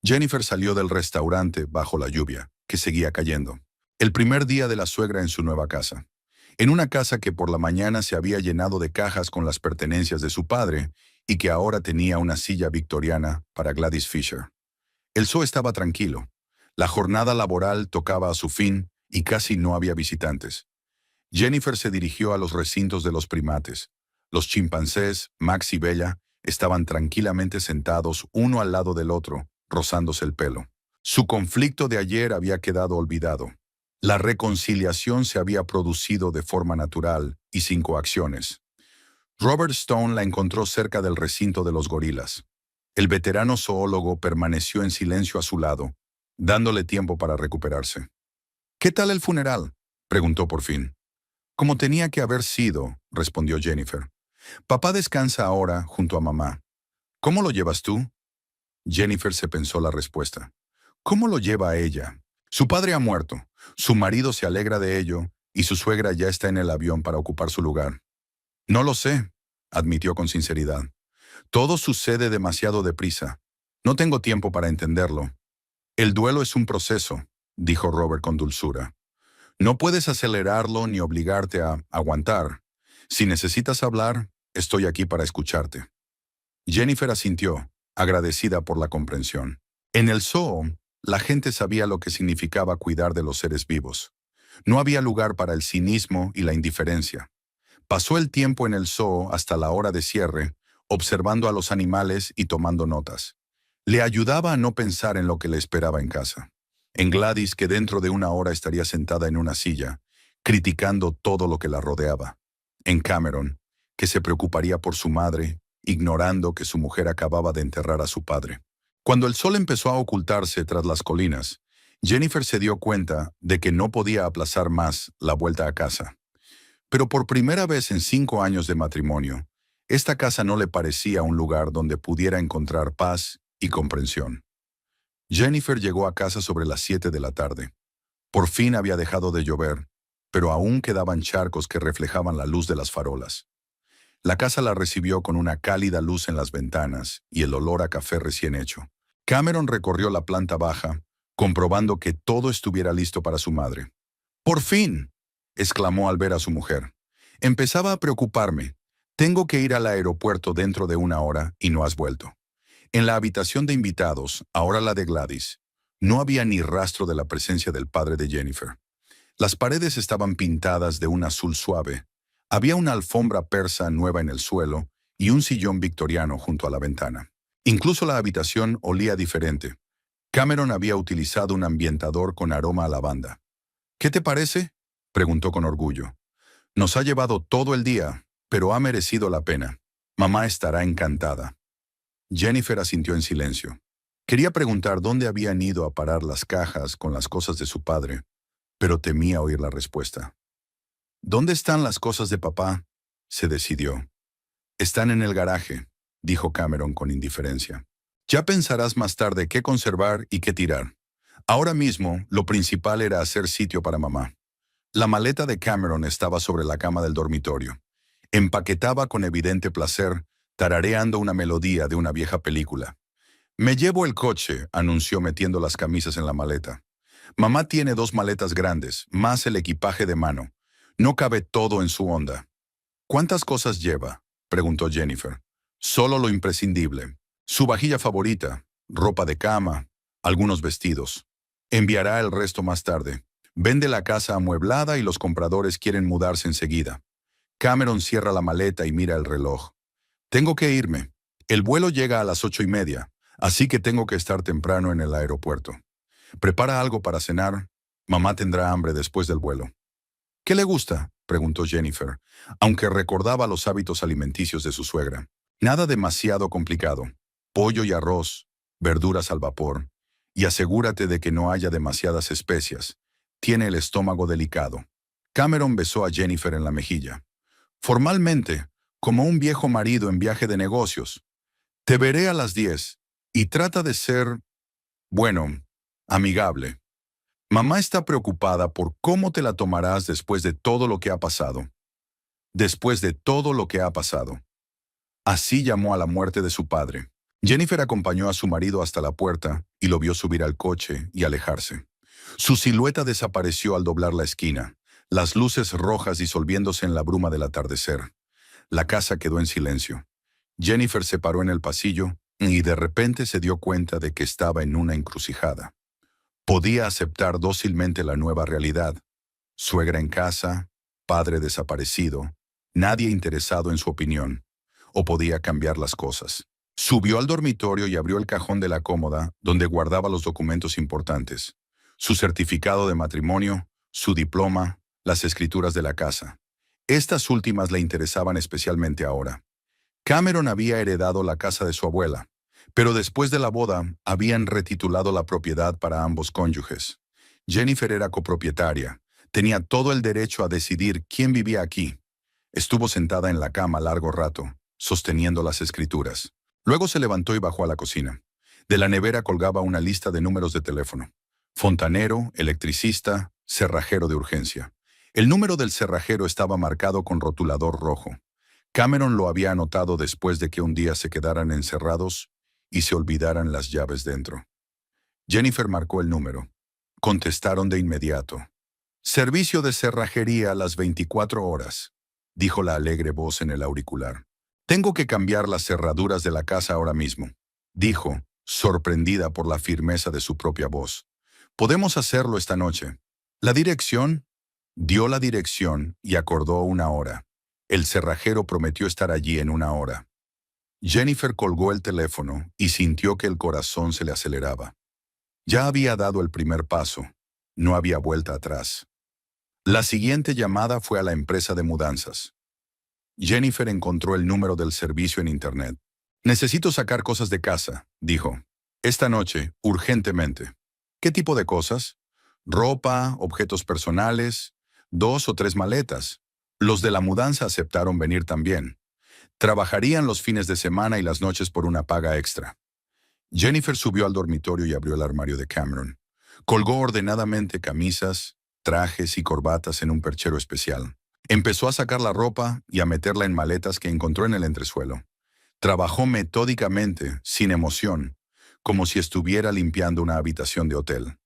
Jennifer salió del restaurante bajo la lluvia, que seguía cayendo. El primer día de la suegra en su nueva casa. En una casa que por la mañana se había llenado de cajas con las pertenencias de su padre y que ahora tenía una silla victoriana para Gladys Fisher. El zoo estaba tranquilo. La jornada laboral tocaba a su fin y casi no había visitantes. Jennifer se dirigió a los recintos de los primates. Los chimpancés, Max y Bella, estaban tranquilamente sentados uno al lado del otro, rozándose el pelo. Su conflicto de ayer había quedado olvidado. La reconciliación se había producido de forma natural y sin coacciones. Robert Stone la encontró cerca del recinto de los gorilas. El veterano zoólogo permaneció en silencio a su lado, dándole tiempo para recuperarse. «¿Qué tal el funeral?», preguntó por fin. Como tenía que haber sido, respondió Jennifer. Papá descansa ahora junto a mamá. ¿Cómo lo llevas tú? Jennifer se pensó la respuesta. ¿Cómo lo lleva ella? Su padre ha muerto, su marido se alegra de ello y su suegra ya está en el avión para ocupar su lugar. No lo sé, admitió con sinceridad. Todo sucede demasiado deprisa. No tengo tiempo para entenderlo. El duelo es un proceso, dijo Robert con dulzura. No puedes acelerarlo ni obligarte a aguantar. Si necesitas hablar, estoy aquí para escucharte. Jennifer asintió, agradecida por la comprensión. En el zoo, la gente sabía lo que significaba cuidar de los seres vivos. No había lugar para el cinismo y la indiferencia. Pasó el tiempo en el zoo hasta la hora de cierre, observando a los animales y tomando notas. Le ayudaba a no pensar en lo que le esperaba en casa. En Gladys, que dentro de una hora estaría sentada en una silla, criticando todo lo que la rodeaba. En Cameron, que se preocuparía por su madre, ignorando que su mujer acababa de enterrar a su padre. Cuando el sol empezó a ocultarse tras las colinas, Jennifer se dio cuenta de que no podía aplazar más la vuelta a casa. Pero por primera vez en 5 años de matrimonio, esta casa no le parecía un lugar donde pudiera encontrar paz y comprensión. Jennifer llegó a casa sobre las 7 de la tarde. Por fin había dejado de llover, pero aún quedaban charcos que reflejaban la luz de las farolas. La casa la recibió con una cálida luz en las ventanas y el olor a café recién hecho. Cameron recorrió la planta baja, comprobando que todo estuviera listo para su madre. ¡Por fin!, exclamó al ver a su mujer. Empezaba a preocuparme. Tengo que ir al aeropuerto dentro de una hora y no has vuelto. En la habitación de invitados, ahora la de Gladys, no había ni rastro de la presencia del padre de Jennifer. Las paredes estaban pintadas de un azul suave. Había una alfombra persa nueva en el suelo y un sillón victoriano junto a la ventana. Incluso la habitación olía diferente. Cameron había utilizado un ambientador con aroma a lavanda. ¿Qué te parece?, preguntó con orgullo. Nos ha llevado todo el día, pero ha merecido la pena. Mamá estará encantada. Jennifer asintió en silencio. Quería preguntar dónde habían ido a parar las cajas con las cosas de su padre, pero temía oír la respuesta. ¿Dónde están las cosas de papá?, se decidió. Están en el garaje, dijo Cameron con indiferencia. Ya pensarás más tarde qué conservar y qué tirar. Ahora mismo, lo principal era hacer sitio para mamá. La maleta de Cameron estaba sobre la cama del dormitorio. Empaquetaba con evidente placer, tarareando una melodía de una vieja película. Me llevo el coche, anunció metiendo las camisas en la maleta. Mamá tiene 2 maletas grandes, más el equipaje de mano. No cabe todo en su onda. ¿Cuántas cosas lleva?, preguntó Jennifer. Solo lo imprescindible. Su vajilla favorita, ropa de cama, algunos vestidos. Enviará el resto más tarde. Vende la casa amueblada y los compradores quieren mudarse enseguida. Cameron cierra la maleta y mira el reloj. Tengo que irme. El vuelo llega a las 8:30, así que tengo que estar temprano en el aeropuerto. Prepara algo para cenar. Mamá tendrá hambre después del vuelo. ¿Qué le gusta?, preguntó Jennifer, aunque recordaba los hábitos alimenticios de su suegra. Nada demasiado complicado. Pollo y arroz, verduras al vapor, y asegúrate de que no haya demasiadas especias. Tiene el estómago delicado. Cameron besó a Jennifer en la mejilla. Formalmente, como un viejo marido en viaje de negocios. Te veré a las 10, y trata de ser, bueno, amigable. Mamá está preocupada por cómo te la tomarás después de todo lo que ha pasado. Después de todo lo que ha pasado. Así llamó a la muerte de su padre. Jennifer acompañó a su marido hasta la puerta y lo vio subir al coche y alejarse. Su silueta desapareció al doblar la esquina, las luces rojas disolviéndose en la bruma del atardecer. La casa quedó en silencio. Jennifer se paró en el pasillo y de repente se dio cuenta de que estaba en una encrucijada. Podía aceptar dócilmente la nueva realidad. Suegra en casa, padre desaparecido, nadie interesado en su opinión. O podía cambiar las cosas. Subió al dormitorio y abrió el cajón de la cómoda donde guardaba los documentos importantes. Su certificado de matrimonio, su diploma, las escrituras de la casa. Estas últimas le interesaban especialmente ahora. Cameron había heredado la casa de su abuela, pero después de la boda habían retitulado la propiedad para ambos cónyuges. Jennifer era copropietaria, Tenía todo el derecho a decidir quién vivía aquí. Estuvo sentada en la cama largo rato, sosteniendo las escrituras. Luego se levantó y bajó a la cocina. De la nevera colgaba una lista de números de teléfono. Fontanero, electricista, cerrajero de urgencia. El número del cerrajero estaba marcado con rotulador rojo. Cameron lo había anotado después de que un día se quedaran encerrados y se olvidaran las llaves dentro. Jennifer marcó el número. Contestaron de inmediato. «Servicio de cerrajería a las 24 horas», dijo la alegre voz en el auricular. «Tengo que cambiar las cerraduras de la casa ahora mismo», dijo, sorprendida por la firmeza de su propia voz. «Podemos hacerlo esta noche». «¿La dirección?» Dio la dirección y acordó una hora. El cerrajero prometió estar allí en una hora. Jennifer colgó el teléfono y sintió que el corazón se le aceleraba. Ya había dado el primer paso. No había vuelta atrás. La siguiente llamada fue a la empresa de mudanzas. Jennifer encontró el número del servicio en Internet. «Necesito sacar cosas de casa», dijo. «Esta noche, urgentemente». «¿Qué tipo de cosas?» «Ropa, objetos personales, 2 o 3 maletas». Los de la mudanza aceptaron venir también. Trabajarían los fines de semana y las noches por una paga extra. Jennifer subió al dormitorio y abrió el armario de Cameron. Colgó ordenadamente camisas, trajes y corbatas en un perchero especial. Empezó a sacar la ropa y a meterla en maletas que encontró en el entresuelo. Trabajó metódicamente, sin emoción, como si estuviera limpiando una habitación de hotel.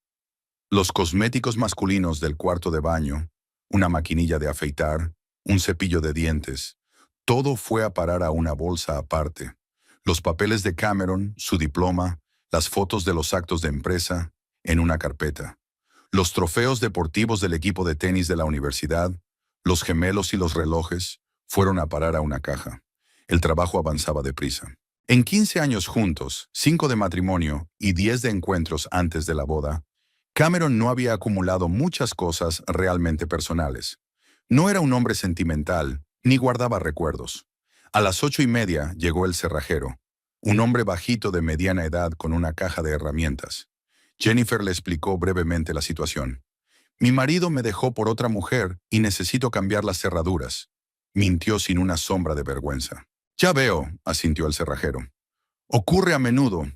Los cosméticos masculinos del cuarto de baño, una maquinilla de afeitar, un cepillo de dientes, todo fue a parar a una bolsa aparte. Los papeles de Cameron, su diploma, las fotos de los actos de empresa, en una carpeta. Los trofeos deportivos del equipo de tenis de la universidad, los gemelos y los relojes, fueron a parar a una caja. El trabajo avanzaba deprisa. En 15 años juntos, 5 de matrimonio y 10 de encuentros antes de la boda, Cameron no había acumulado muchas cosas realmente personales. No era un hombre sentimental, ni guardaba recuerdos. A las 8:30 llegó el cerrajero, un hombre bajito de mediana edad con una caja de herramientas. Jennifer le explicó brevemente la situación. «Mi marido me dejó por otra mujer y necesito cambiar las cerraduras», mintió sin una sombra de vergüenza. «Ya veo», asintió el cerrajero. «Ocurre a menudo.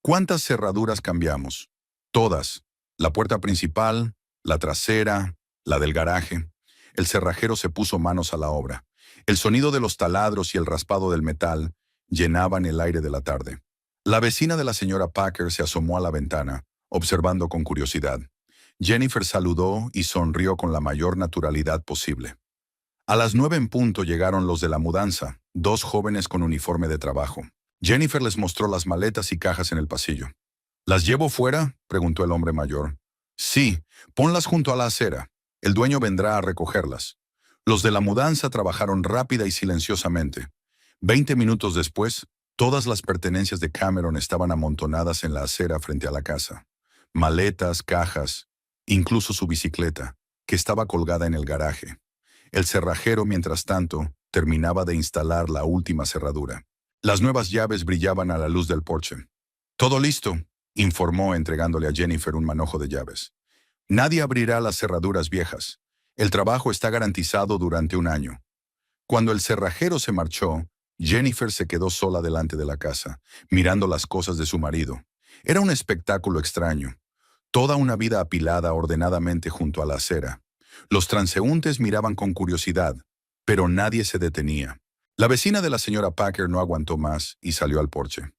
¿Cuántas cerraduras cambiamos?» «Todas. La puerta principal, la trasera, la del garaje». El cerrajero se puso manos a la obra. El sonido de los taladros y el raspado del metal llenaban el aire de la tarde. La vecina de la señora Packer se asomó a la ventana, observando con curiosidad. Jennifer saludó y sonrió con la mayor naturalidad posible. A las 9 en punto llegaron los de la mudanza, 2 jóvenes con uniforme de trabajo. Jennifer les mostró las maletas y cajas en el pasillo. «¿Las llevo fuera?», preguntó el hombre mayor. «Sí, ponlas junto a la acera. El dueño vendrá a recogerlas». Los de la mudanza trabajaron rápida y silenciosamente. 20 minutos después, todas las pertenencias de Cameron estaban amontonadas en la acera frente a la casa. Maletas, cajas, incluso su bicicleta, que estaba colgada en el garaje. El cerrajero, mientras tanto, terminaba de instalar la última cerradura. Las nuevas llaves brillaban a la luz del porche. «Todo listo», informó entregándole a Jennifer un manojo de llaves. «Nadie abrirá las cerraduras viejas. El trabajo está garantizado durante un año». Cuando el cerrajero se marchó, Jennifer se quedó sola delante de la casa, mirando las cosas de su marido. Era un espectáculo extraño. Toda una vida apilada ordenadamente junto a la acera. Los transeúntes miraban con curiosidad, pero nadie se detenía. La vecina de la señora Packer no aguantó más y salió al porche.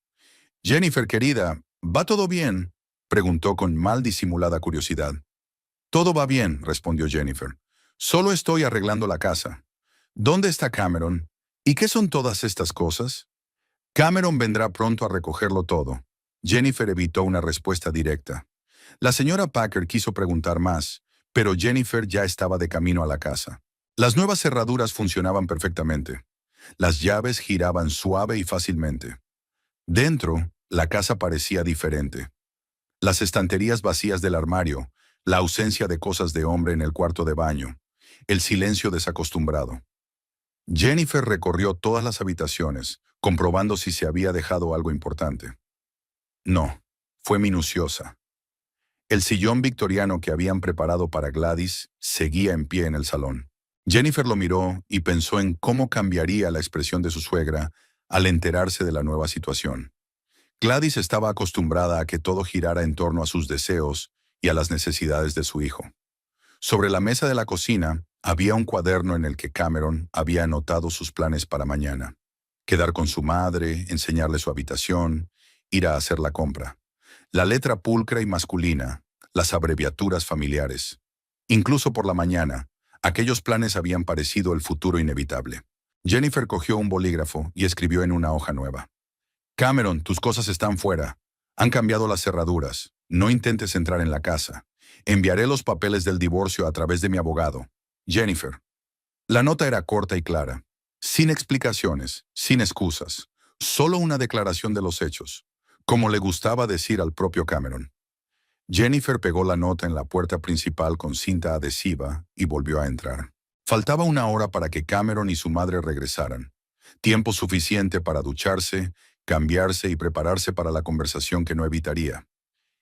«Jennifer, querida, ¿va todo bien?», preguntó con mal disimulada curiosidad. «Todo va bien», respondió Jennifer. «Solo estoy arreglando la casa». «¿Dónde está Cameron? ¿Y qué son todas estas cosas?» «Cameron vendrá pronto a recogerlo todo». Jennifer evitó una respuesta directa. La señora Packer quiso preguntar más, pero Jennifer ya estaba de camino a la casa. Las nuevas cerraduras funcionaban perfectamente. Las llaves giraban suave y fácilmente. Dentro, la casa parecía diferente. Las estanterías vacías del armario, la ausencia de cosas de hombre en el cuarto de baño, el silencio desacostumbrado. Jennifer recorrió todas las habitaciones, comprobando si se había dejado algo importante. No, fue minuciosa. El sillón victoriano que habían preparado para Gladys seguía en pie en el salón. Jennifer lo miró y pensó en cómo cambiaría la expresión de su suegra al enterarse de la nueva situación. Gladys estaba acostumbrada a que todo girara en torno a sus deseos y a las necesidades de su hijo. Sobre la mesa de la cocina había un cuaderno en el que Cameron había anotado sus planes para mañana. Quedar con su madre, enseñarle su habitación, ir a hacer la compra. La letra pulcra y masculina, las abreviaturas familiares. Incluso por la mañana, aquellos planes habían parecido el futuro inevitable. Jennifer cogió un bolígrafo y escribió en una hoja nueva. Cameron, tus cosas están fuera. Han cambiado las cerraduras. No intentes entrar en la casa. Enviaré los papeles del divorcio a través de mi abogado. Jennifer. La nota era corta y clara. Sin explicaciones, sin excusas. Solo una declaración de los hechos, como le gustaba decir al propio Cameron. Jennifer pegó la nota en la puerta principal con cinta adhesiva y volvió a entrar. Faltaba una hora para que Cameron y su madre regresaran. Tiempo suficiente para ducharse, cambiarse y prepararse para la conversación que no evitaría.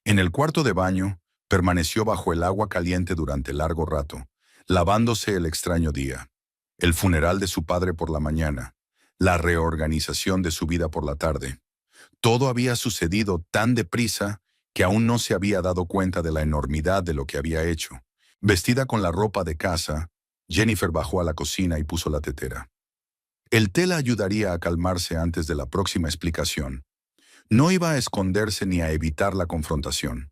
En el cuarto de baño, permaneció bajo el agua caliente durante largo rato, lavándose el extraño día. El funeral de su padre por la mañana, la reorganización de su vida por la tarde. Todo había sucedido tan deprisa que aún no se había dado cuenta de la enormidad de lo que había hecho. Vestida con la ropa de casa, Jennifer bajó a la cocina y puso la tetera. El té la ayudaría a calmarse antes de la próxima explicación. No iba a esconderse ni a evitar la confrontación.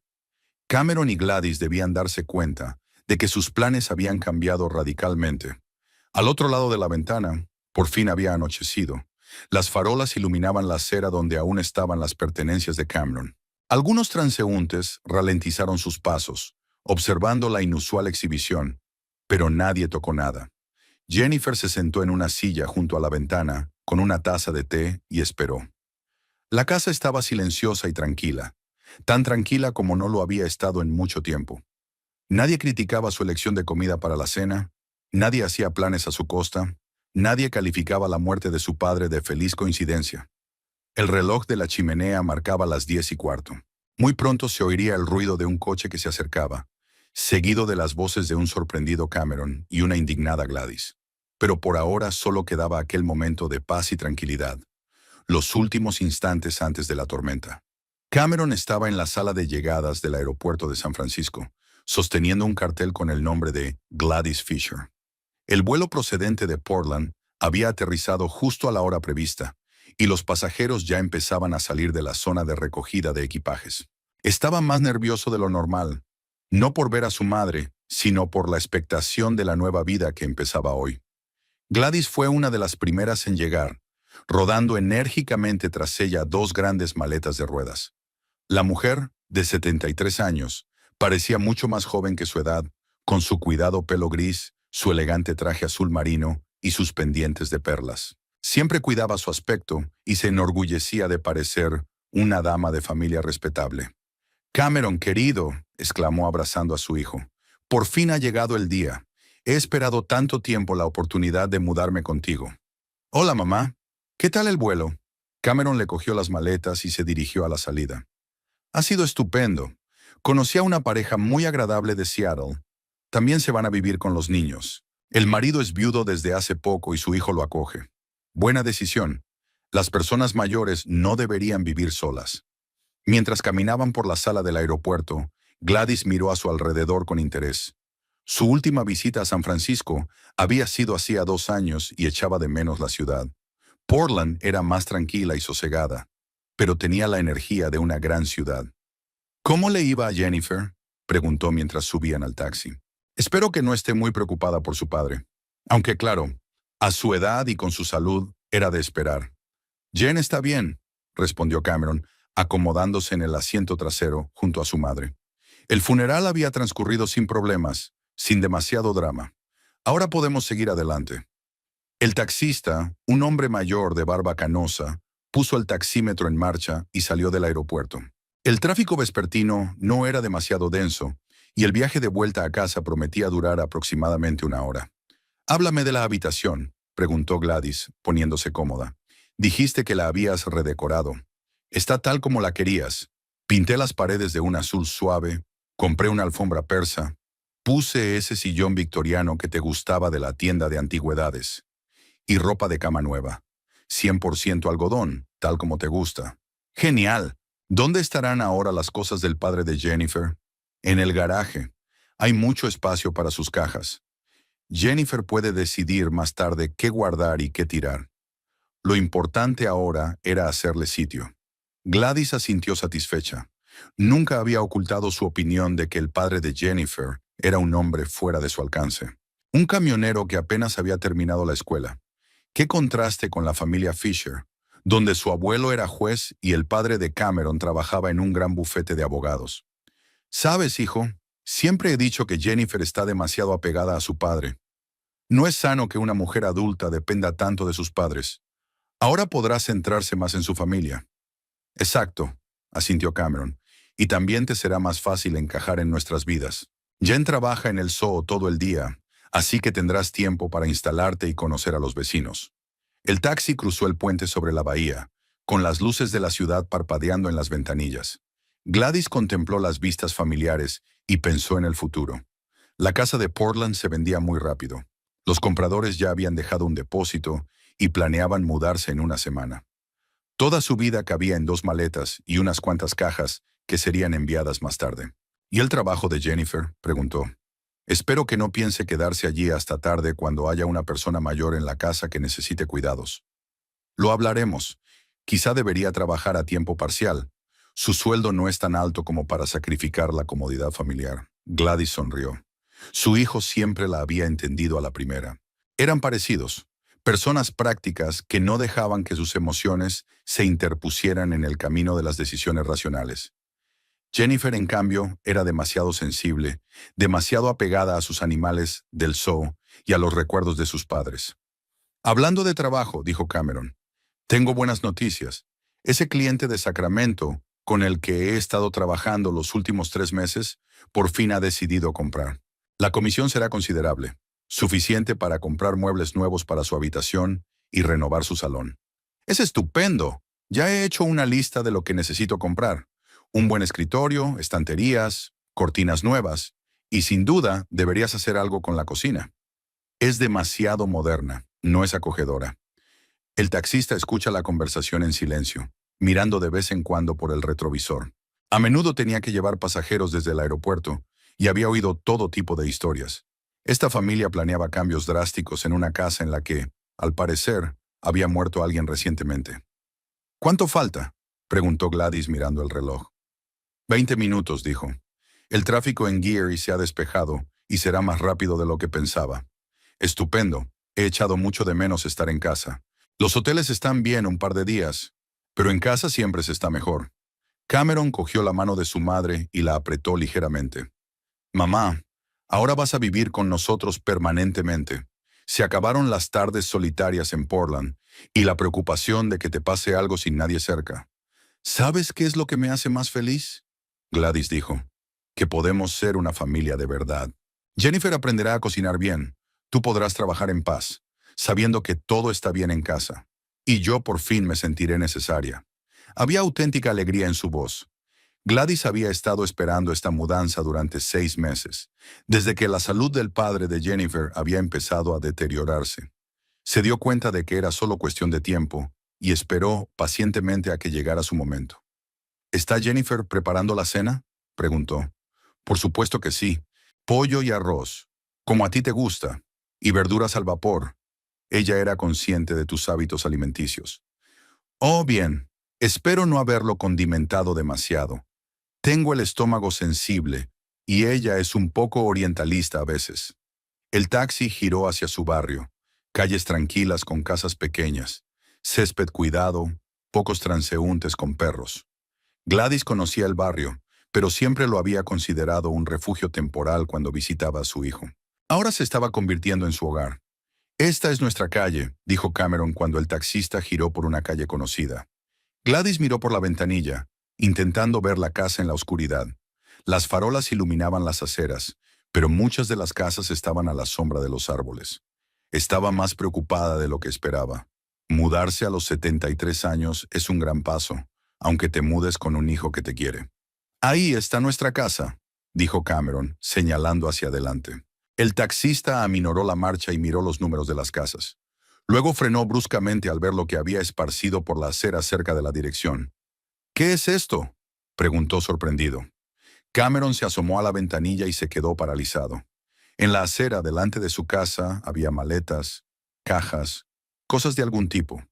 Cameron y Gladys debían darse cuenta de que sus planes habían cambiado radicalmente. Al otro lado de la ventana, por fin había anochecido. Las farolas iluminaban la acera donde aún estaban las pertenencias de Cameron. Algunos transeúntes ralentizaron sus pasos, observando la inusual exhibición, pero nadie tocó nada. Jennifer se sentó en una silla junto a la ventana, con una taza de té, y esperó. La casa estaba silenciosa y tranquila, tan tranquila como no lo había estado en mucho tiempo. Nadie criticaba su elección de comida para la cena, nadie hacía planes a su costa, nadie calificaba la muerte de su padre de feliz coincidencia. El reloj de la chimenea marcaba las 10:15. Muy pronto se oiría el ruido de un coche que se acercaba, seguido de las voces de un sorprendido Cameron y una indignada Gladys. Pero por ahora solo quedaba aquel momento de paz y tranquilidad, los últimos instantes antes de la tormenta. Cameron estaba en la sala de llegadas del aeropuerto de San Francisco, sosteniendo un cartel con el nombre de Gladys Fisher. El vuelo procedente de Portland había aterrizado justo a la hora prevista, y los pasajeros ya empezaban a salir de la zona de recogida de equipajes. Estaba más nervioso de lo normal, no por ver a su madre, sino por la expectación de la nueva vida que empezaba hoy. Gladys fue una de las primeras en llegar, rodando enérgicamente tras ella dos grandes maletas de ruedas. La mujer, de 73 años, parecía mucho más joven que su edad, con su cuidado pelo gris, su elegante traje azul marino y sus pendientes de perlas. Siempre cuidaba su aspecto y se enorgullecía de parecer una dama de familia respetable. «Cameron, querido», exclamó abrazando a su hijo, «por fin ha llegado el día. He esperado tanto tiempo la oportunidad de mudarme contigo». «Hola, mamá. ¿Qué tal el vuelo?» Cameron le cogió las maletas y se dirigió a la salida. «Ha sido estupendo. Conocí a una pareja muy agradable de Seattle. También se van a vivir con los niños. El marido es viudo desde hace poco y su hijo lo acoge. Buena decisión. Las personas mayores no deberían vivir solas». Mientras caminaban por la sala del aeropuerto, Gladys miró a su alrededor con interés. Su última visita a San Francisco había sido hacía 2 años y echaba de menos la ciudad. Portland era más tranquila y sosegada, pero tenía la energía de una gran ciudad. «¿Cómo le iba a Jennifer?», preguntó mientras subían al taxi. «Espero que no esté muy preocupada por su padre. Aunque claro, a su edad y con su salud era de esperar». «Jen está bien», respondió Cameron, acomodándose en el asiento trasero junto a su madre. El funeral había transcurrido sin problemas, sin demasiado drama. Ahora podemos seguir adelante. El taxista, un hombre mayor de barba canosa, puso el taxímetro en marcha y salió del aeropuerto. El tráfico vespertino no era demasiado denso y el viaje de vuelta a casa prometía durar aproximadamente 1 hora. «Háblame de la habitación», preguntó Gladys, poniéndose cómoda. «Dijiste que la habías redecorado. Está tal como la querías. Pinté las paredes de un azul suave, Compré una alfombra persa. Puse ese sillón victoriano que te gustaba de la tienda de antigüedades. Y ropa de cama nueva. 100% algodón, tal como te gusta. Genial. ¿Dónde estarán ahora las cosas del padre de Jennifer? En el garaje. Hay mucho espacio para sus cajas. Jennifer puede decidir más tarde qué guardar y qué tirar. Lo importante ahora era hacerle sitio. Gladys asintió satisfecha. Nunca había ocultado su opinión de que el padre de Jennifer era un hombre fuera de su alcance. Un camionero que apenas había terminado la escuela. Qué contraste con la familia Fisher, donde su abuelo era juez y el padre de Cameron trabajaba en un gran bufete de abogados. Sabes, hijo, siempre he dicho que Jennifer está demasiado apegada a su padre. No es sano que una mujer adulta dependa tanto de sus padres. Ahora podrá centrarse más en su familia. Exacto, asintió Cameron, y también te será más fácil encajar en nuestras vidas. Jen trabaja en el zoo todo el día, así que tendrás tiempo para instalarte y conocer a los vecinos. El taxi cruzó el puente sobre la bahía, con las luces de la ciudad parpadeando en las ventanillas. Gladys contempló las vistas familiares y pensó en el futuro. La casa de Portland se vendía muy rápido. Los compradores ya habían dejado un depósito y planeaban mudarse en una semana. Toda su vida cabía en 2 maletas y unas cuantas cajas que serían enviadas más tarde. ¿Y el trabajo de Jennifer?, preguntó. Espero que no piense quedarse allí hasta tarde cuando haya una persona mayor en la casa que necesite cuidados. Lo hablaremos. Quizá debería trabajar a tiempo parcial. Su sueldo no es tan alto como para sacrificar la comodidad familiar. Gladys sonrió. Su hijo siempre la había entendido a la primera. Eran parecidos, personas prácticas que no dejaban que sus emociones se interpusieran en el camino de las decisiones racionales. Jennifer, en cambio, era demasiado sensible, demasiado apegada a sus animales del zoo y a los recuerdos de sus padres. Hablando de trabajo, dijo Cameron, tengo buenas noticias. Ese cliente de Sacramento, con el que he estado trabajando los últimos 3 meses, por fin ha decidido comprar. La comisión será considerable, suficiente para comprar muebles nuevos para su habitación y renovar su salón. Es estupendo. Ya he hecho una lista de lo que necesito comprar. Un buen escritorio, estanterías, cortinas nuevas, y sin duda deberías hacer algo con la cocina. Es demasiado moderna, no es acogedora. El taxista escucha la conversación en silencio, mirando de vez en cuando por el retrovisor. A menudo tenía que llevar pasajeros desde el aeropuerto y había oído todo tipo de historias. Esta familia planeaba cambios drásticos en una casa en la que, al parecer, había muerto alguien recientemente. ¿Cuánto falta?, preguntó Gladys mirando el reloj. 20 minutos, dijo. El tráfico en Geary se ha despejado y será más rápido de lo que pensaba. Estupendo. He echado mucho de menos estar en casa. Los hoteles están bien un par de días, pero en casa siempre se está mejor. Cameron cogió la mano de su madre y la apretó ligeramente. Mamá, ahora vas a vivir con nosotros permanentemente. Se acabaron las tardes solitarias en Portland y la preocupación de que te pase algo sin nadie cerca. ¿Sabes qué es lo que me hace más feliz?, Gladys dijo. Que podemos ser una familia de verdad. Jennifer aprenderá a cocinar bien. Tú podrás trabajar en paz, sabiendo que todo está bien en casa. Y yo por fin me sentiré necesaria. Había auténtica alegría en su voz. Gladys había estado esperando esta mudanza durante 6 meses, desde que la salud del padre de Jennifer había empezado a deteriorarse. Se dio cuenta de que era solo cuestión de tiempo y esperó pacientemente a que llegara su momento. ¿Está Jennifer preparando la cena?, preguntó. Por supuesto que sí. Pollo y arroz, como a ti te gusta, y verduras al vapor. Ella era consciente de tus hábitos alimenticios. Oh, bien. Espero no haberlo condimentado demasiado. Tengo el estómago sensible, y ella es un poco orientalista a veces. El taxi giró hacia su barrio. Calles tranquilas con casas pequeñas, césped cuidado, pocos transeúntes con perros. Gladys conocía el barrio, pero siempre lo había considerado un refugio temporal cuando visitaba a su hijo. Ahora se estaba convirtiendo en su hogar. Esta es nuestra calle, dijo Cameron cuando el taxista giró por una calle conocida. Gladys miró por la ventanilla, intentando ver la casa en la oscuridad. Las farolas iluminaban las aceras, pero muchas de las casas estaban a la sombra de los árboles. Estaba más preocupada de lo que esperaba. Mudarse a los 73 años es un gran paso, aunque te mudes con un hijo que te quiere. Ahí está nuestra casa, dijo Cameron, señalando hacia adelante. El taxista aminoró la marcha y miró los números de las casas. Luego frenó bruscamente al ver lo que había esparcido por la acera cerca de la dirección. ¿Qué es esto?, preguntó sorprendido. Cameron se asomó a la ventanilla y se quedó paralizado. En la acera delante de su casa había maletas, cajas, cosas de algún tipo.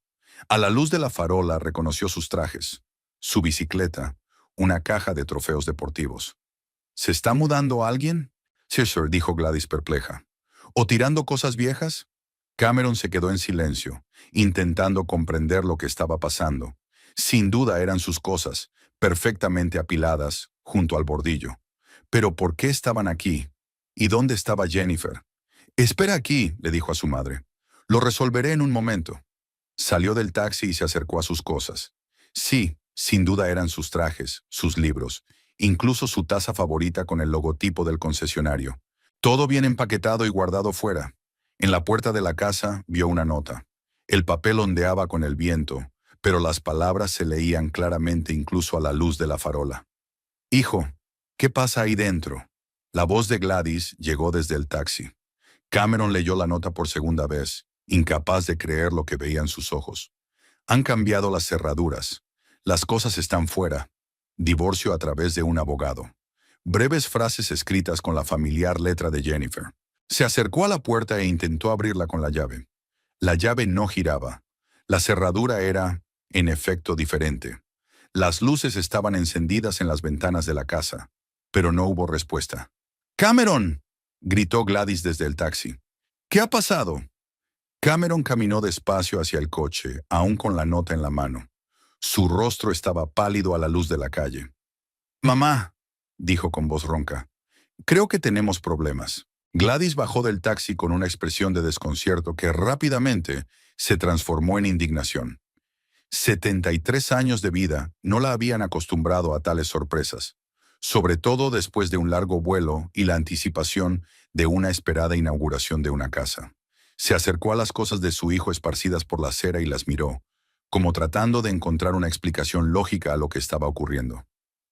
A la luz de la farola reconoció sus trajes, su bicicleta, una caja de trofeos deportivos. ¿Se está mudando alguien? Sí, sir, dijo Gladys perpleja. ¿O tirando cosas viejas? Cameron se quedó en silencio, intentando comprender lo que estaba pasando. Sin duda eran sus cosas, perfectamente apiladas, junto al bordillo. ¿Pero por qué estaban aquí? ¿Y dónde estaba Jennifer? Espera aquí, le dijo a su madre. Lo resolveré en un momento. Salió del taxi y se acercó a sus cosas. Sí, sin duda eran sus trajes, sus libros, incluso su taza favorita con el logotipo del concesionario. Todo bien empaquetado y guardado fuera. En la puerta de la casa vio una nota. El papel ondeaba con el viento, pero las palabras se leían claramente incluso a la luz de la farola. Hijo, ¿qué pasa ahí dentro? La voz de Gladys llegó desde el taxi. Cameron leyó la nota por segunda vez, incapaz de creer lo que veía en sus ojos. Han cambiado las cerraduras. Las cosas están fuera. Divorcio a través de un abogado. Breves frases escritas con la familiar letra de Jennifer. Se acercó a la puerta e intentó abrirla con la llave. La llave no giraba. La cerradura era, en efecto, diferente. Las luces estaban encendidas en las ventanas de la casa, pero no hubo respuesta. ¡Cameron!, gritó Gladys desde el taxi. ¿Qué ha pasado? Cameron caminó despacio hacia el coche, aún con la nota en la mano. Su rostro estaba pálido a la luz de la calle. «Mamá», dijo con voz ronca, «creo que tenemos problemas». Gladys bajó del taxi con una expresión de desconcierto que rápidamente se transformó en indignación. 73 años de vida no la habían acostumbrado a tales sorpresas, sobre todo después de un largo vuelo y la anticipación de una esperada inauguración de una casa. Se acercó a las cosas de su hijo esparcidas por la acera y las miró, como tratando de encontrar una explicación lógica a lo que estaba ocurriendo.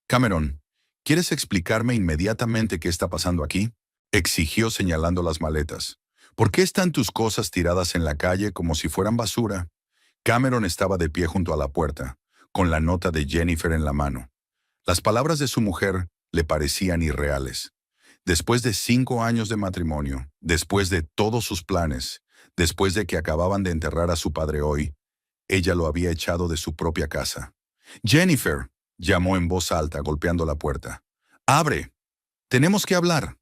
«Cameron, ¿quieres explicarme inmediatamente qué está pasando aquí?», exigió señalando las maletas. «¿Por qué están tus cosas tiradas en la calle como si fueran basura?». Cameron estaba de pie junto a la puerta, con la nota de Jennifer en la mano. Las palabras de su mujer le parecían irreales. Después de 5 años de matrimonio, después de todos sus planes, después de que acababan de enterrar a su padre hoy, ella lo había echado de su propia casa. «Jennifer», llamó en voz alta, golpeando la puerta. «¡Abre! Tenemos que hablar».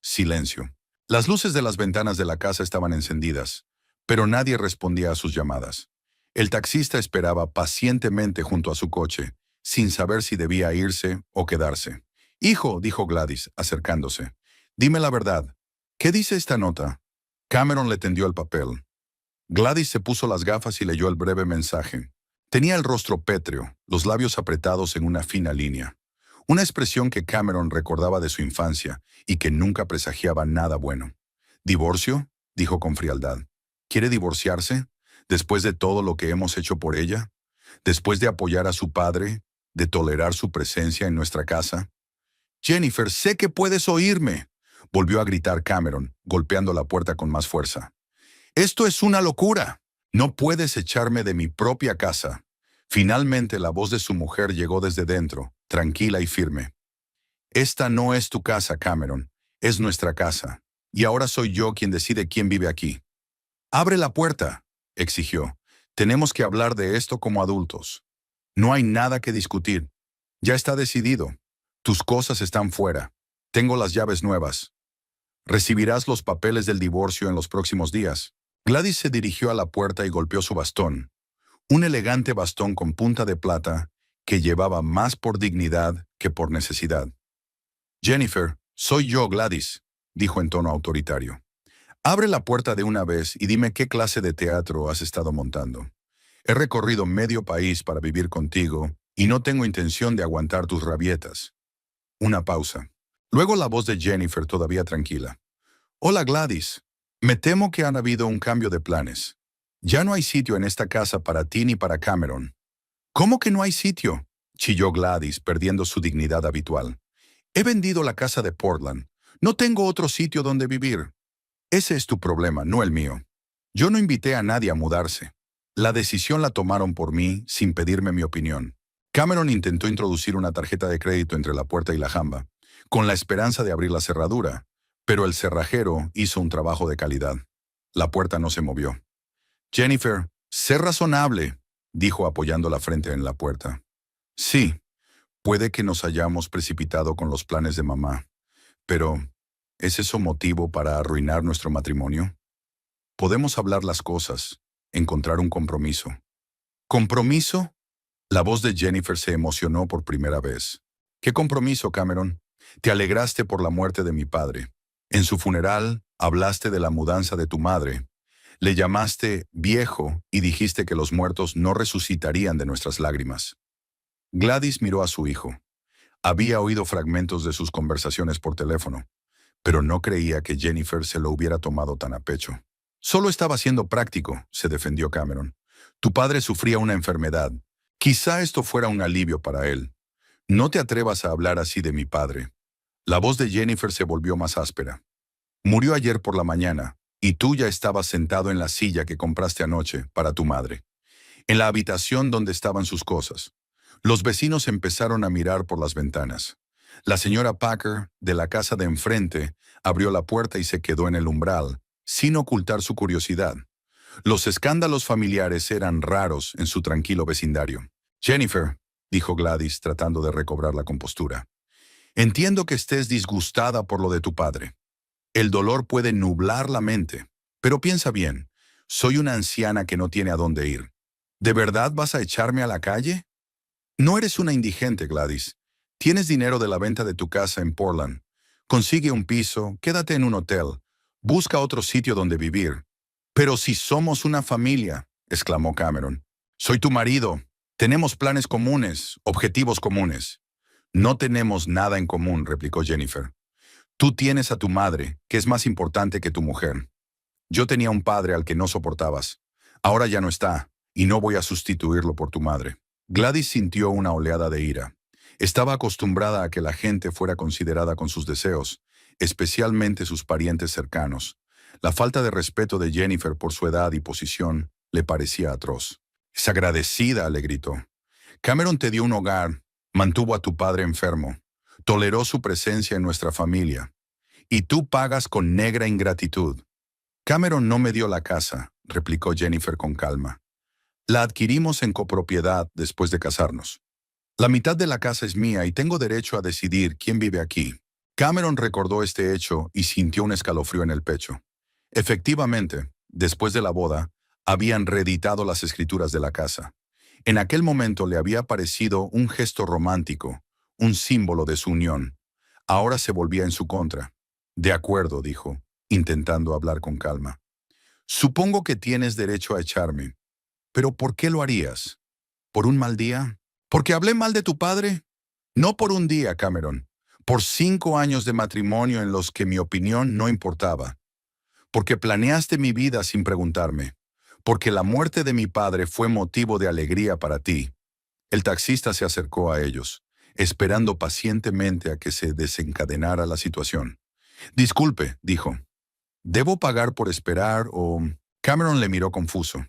Silencio. Las luces de las ventanas de la casa estaban encendidas, pero nadie respondía a sus llamadas. El taxista esperaba pacientemente junto a su coche, sin saber si debía irse o quedarse. «Hijo», dijo Gladys, acercándose, «dime la verdad. ¿Qué dice esta nota?». Cameron le tendió el papel. Gladys se puso las gafas y leyó el breve mensaje. Tenía el rostro pétreo, los labios apretados en una fina línea. Una expresión que Cameron recordaba de su infancia y que nunca presagiaba nada bueno. «¿Divorcio?», dijo con frialdad. «¿Quiere divorciarse? Después de todo lo que hemos hecho por ella, después de apoyar a su padre, de tolerar su presencia en nuestra casa». «Jennifer, sé que puedes oírme», volvió a gritar Cameron, golpeando la puerta con más fuerza. «Esto es una locura. No puedes echarme de mi propia casa». Finalmente la voz de su mujer llegó desde dentro, tranquila y firme. «Esta no es tu casa, Cameron. Es nuestra casa. Y ahora soy yo quien decide quién vive aquí». «Abre la puerta», exigió. «Tenemos que hablar de esto como adultos. No hay nada que discutir. Ya está decidido. Tus cosas están fuera. Tengo las llaves nuevas. Recibirás los papeles del divorcio en los próximos días». Gladys se dirigió a la puerta y golpeó su bastón. Un elegante bastón con punta de plata que llevaba más por dignidad que por necesidad. «Jennifer, soy yo, Gladys», dijo en tono autoritario. «Abre la puerta de una vez y dime qué clase de teatro has estado montando. He recorrido medio país para vivir contigo y no tengo intención de aguantar tus rabietas». Una pausa. Luego la voz de Jennifer todavía tranquila. «Hola, Gladys. Me temo que ha habido un cambio de planes. Ya no hay sitio en esta casa para ti ni para Cameron». «¿Cómo que no hay sitio?», chilló Gladys, perdiendo su dignidad habitual. He vendido la casa de Portland. No tengo otro sitio donde vivir. Ese es tu problema, no el mío. Yo no invité a nadie a mudarse. La decisión la tomaron por mí sin pedirme mi opinión. Cameron intentó introducir una tarjeta de crédito entre la puerta y la jamba, con la esperanza de abrir la cerradura, pero el cerrajero hizo un trabajo de calidad. La puerta no se movió. Jennifer, sé razonable, dijo apoyando la frente en la puerta. Sí, puede que nos hayamos precipitado con los planes de mamá, pero ¿es eso motivo para arruinar nuestro matrimonio? Podemos hablar las cosas, encontrar un compromiso. ¿Compromiso? La voz de Jennifer se emocionó por primera vez. ¿Qué compromiso, Cameron? Te alegraste por la muerte de mi padre. En su funeral hablaste de la mudanza de tu madre. Le llamaste viejo y dijiste que los muertos no resucitarían de nuestras lágrimas. Gladys miró a su hijo. Había oído fragmentos de sus conversaciones por teléfono, pero no creía que Jennifer se lo hubiera tomado tan a pecho. Solo estaba siendo práctico, se defendió Cameron. Tu padre sufría una enfermedad. Quizá esto fuera un alivio para él. No te atrevas a hablar así de mi padre. La voz de Jennifer se volvió más áspera. Murió ayer por la mañana, y tú ya estabas sentado en la silla que compraste anoche para tu madre, en la habitación donde estaban sus cosas. Los vecinos empezaron a mirar por las ventanas. La señora Packer, de la casa de enfrente, abrió la puerta y se quedó en el umbral, sin ocultar su curiosidad. Los escándalos familiares eran raros en su tranquilo vecindario. Jennifer, dijo Gladys tratando de recobrar la compostura, entiendo que estés disgustada por lo de tu padre. El dolor puede nublar la mente, pero piensa bien, soy una anciana que no tiene a dónde ir. ¿De verdad vas a echarme a la calle? No eres una indigente, Gladys. Tienes dinero de la venta de tu casa en Portland. Consigue un piso, quédate en un hotel, busca otro sitio donde vivir. Pero si somos una familia, exclamó Cameron. Soy tu marido. Tenemos planes comunes, objetivos comunes. No tenemos nada en común, replicó Jennifer. Tú tienes a tu madre, que es más importante que tu mujer. Yo tenía un padre al que no soportabas. Ahora ya no está, y no voy a sustituirlo por tu madre. Gladys sintió una oleada de ira. Estaba acostumbrada a que la gente fuera considerada con sus deseos, especialmente sus parientes cercanos. La falta de respeto de Jennifer por su edad y posición le parecía atroz. «Es agradecida», le gritó. «Cameron te dio un hogar, mantuvo a tu padre enfermo, toleró su presencia en nuestra familia. Y tú pagas con negra ingratitud». «Cameron no me dio la casa», replicó Jennifer con calma. «La adquirimos en copropiedad después de casarnos. La mitad de la casa es mía y tengo derecho a decidir quién vive aquí». Cameron recordó este hecho y sintió un escalofrío en el pecho. Efectivamente, después de la boda, habían reeditado las escrituras de la casa. En aquel momento le había parecido un gesto romántico, un símbolo de su unión. Ahora se volvía en su contra. «De acuerdo», dijo, intentando hablar con calma. «Supongo que tienes derecho a echarme. ¿Pero por qué lo harías? ¿Por un mal día? ¿Porque hablé mal de tu padre? No por un día, Cameron. Por 5 años de matrimonio en los que mi opinión no importaba. Porque planeaste mi vida sin preguntarme. Porque la muerte de mi padre fue motivo de alegría para ti». El taxista se acercó a ellos, esperando pacientemente a que se desencadenara la situación. «Disculpe», dijo. «¿Debo pagar por esperar o...?» Cameron le miró confuso.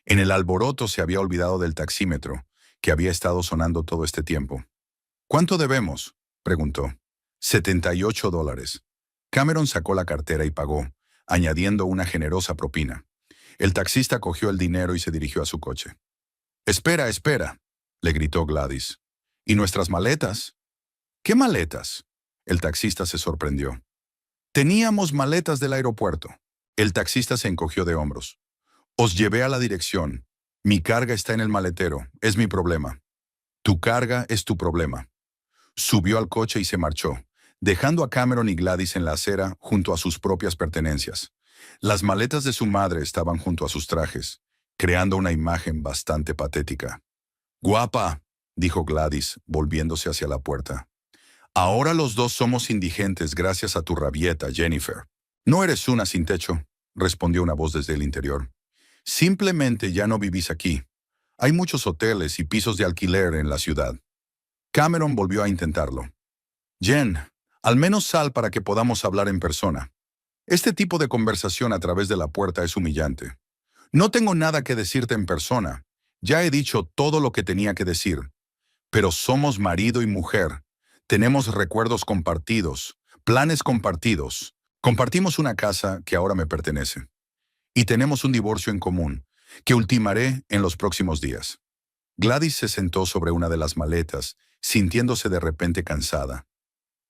En el alboroto se había olvidado del taxímetro, que había estado sonando todo este tiempo. «¿Cuánto debemos?», preguntó. $78. Cameron sacó la cartera y pagó, añadiendo una generosa propina. El taxista cogió el dinero y se dirigió a su coche. «Espera, espera», le gritó Gladys. «¿Y nuestras maletas?» «¿Qué maletas?», el taxista se sorprendió. «Teníamos maletas del aeropuerto». El taxista se encogió de hombros. «Os llevé a la dirección. Mi carga está en el maletero. Es mi problema». «Tu carga es tu problema». Subió al coche y se marchó, dejando a Cameron y Gladys en la acera junto a sus propias pertenencias. Las maletas de su madre estaban junto a sus trajes, creando una imagen bastante patética. «Guapa», dijo Gladys, volviéndose hacia la puerta. «Ahora los dos somos indigentes gracias a tu rabieta, Jennifer». «No eres una sin techo», respondió una voz desde el interior. «Simplemente ya no vivís aquí. Hay muchos hoteles y pisos de alquiler en la ciudad». Cameron volvió a intentarlo. Jen, al menos sal para que podamos hablar en persona. Este tipo de conversación a través de la puerta es humillante. No tengo nada que decirte en persona. Ya he dicho todo lo que tenía que decir. Pero somos marido y mujer. Tenemos recuerdos compartidos, planes compartidos. Compartimos una casa que ahora me pertenece. Y tenemos un divorcio en común, que ultimaré en los próximos días. Gladys se sentó sobre una de las maletas, sintiéndose de repente cansada.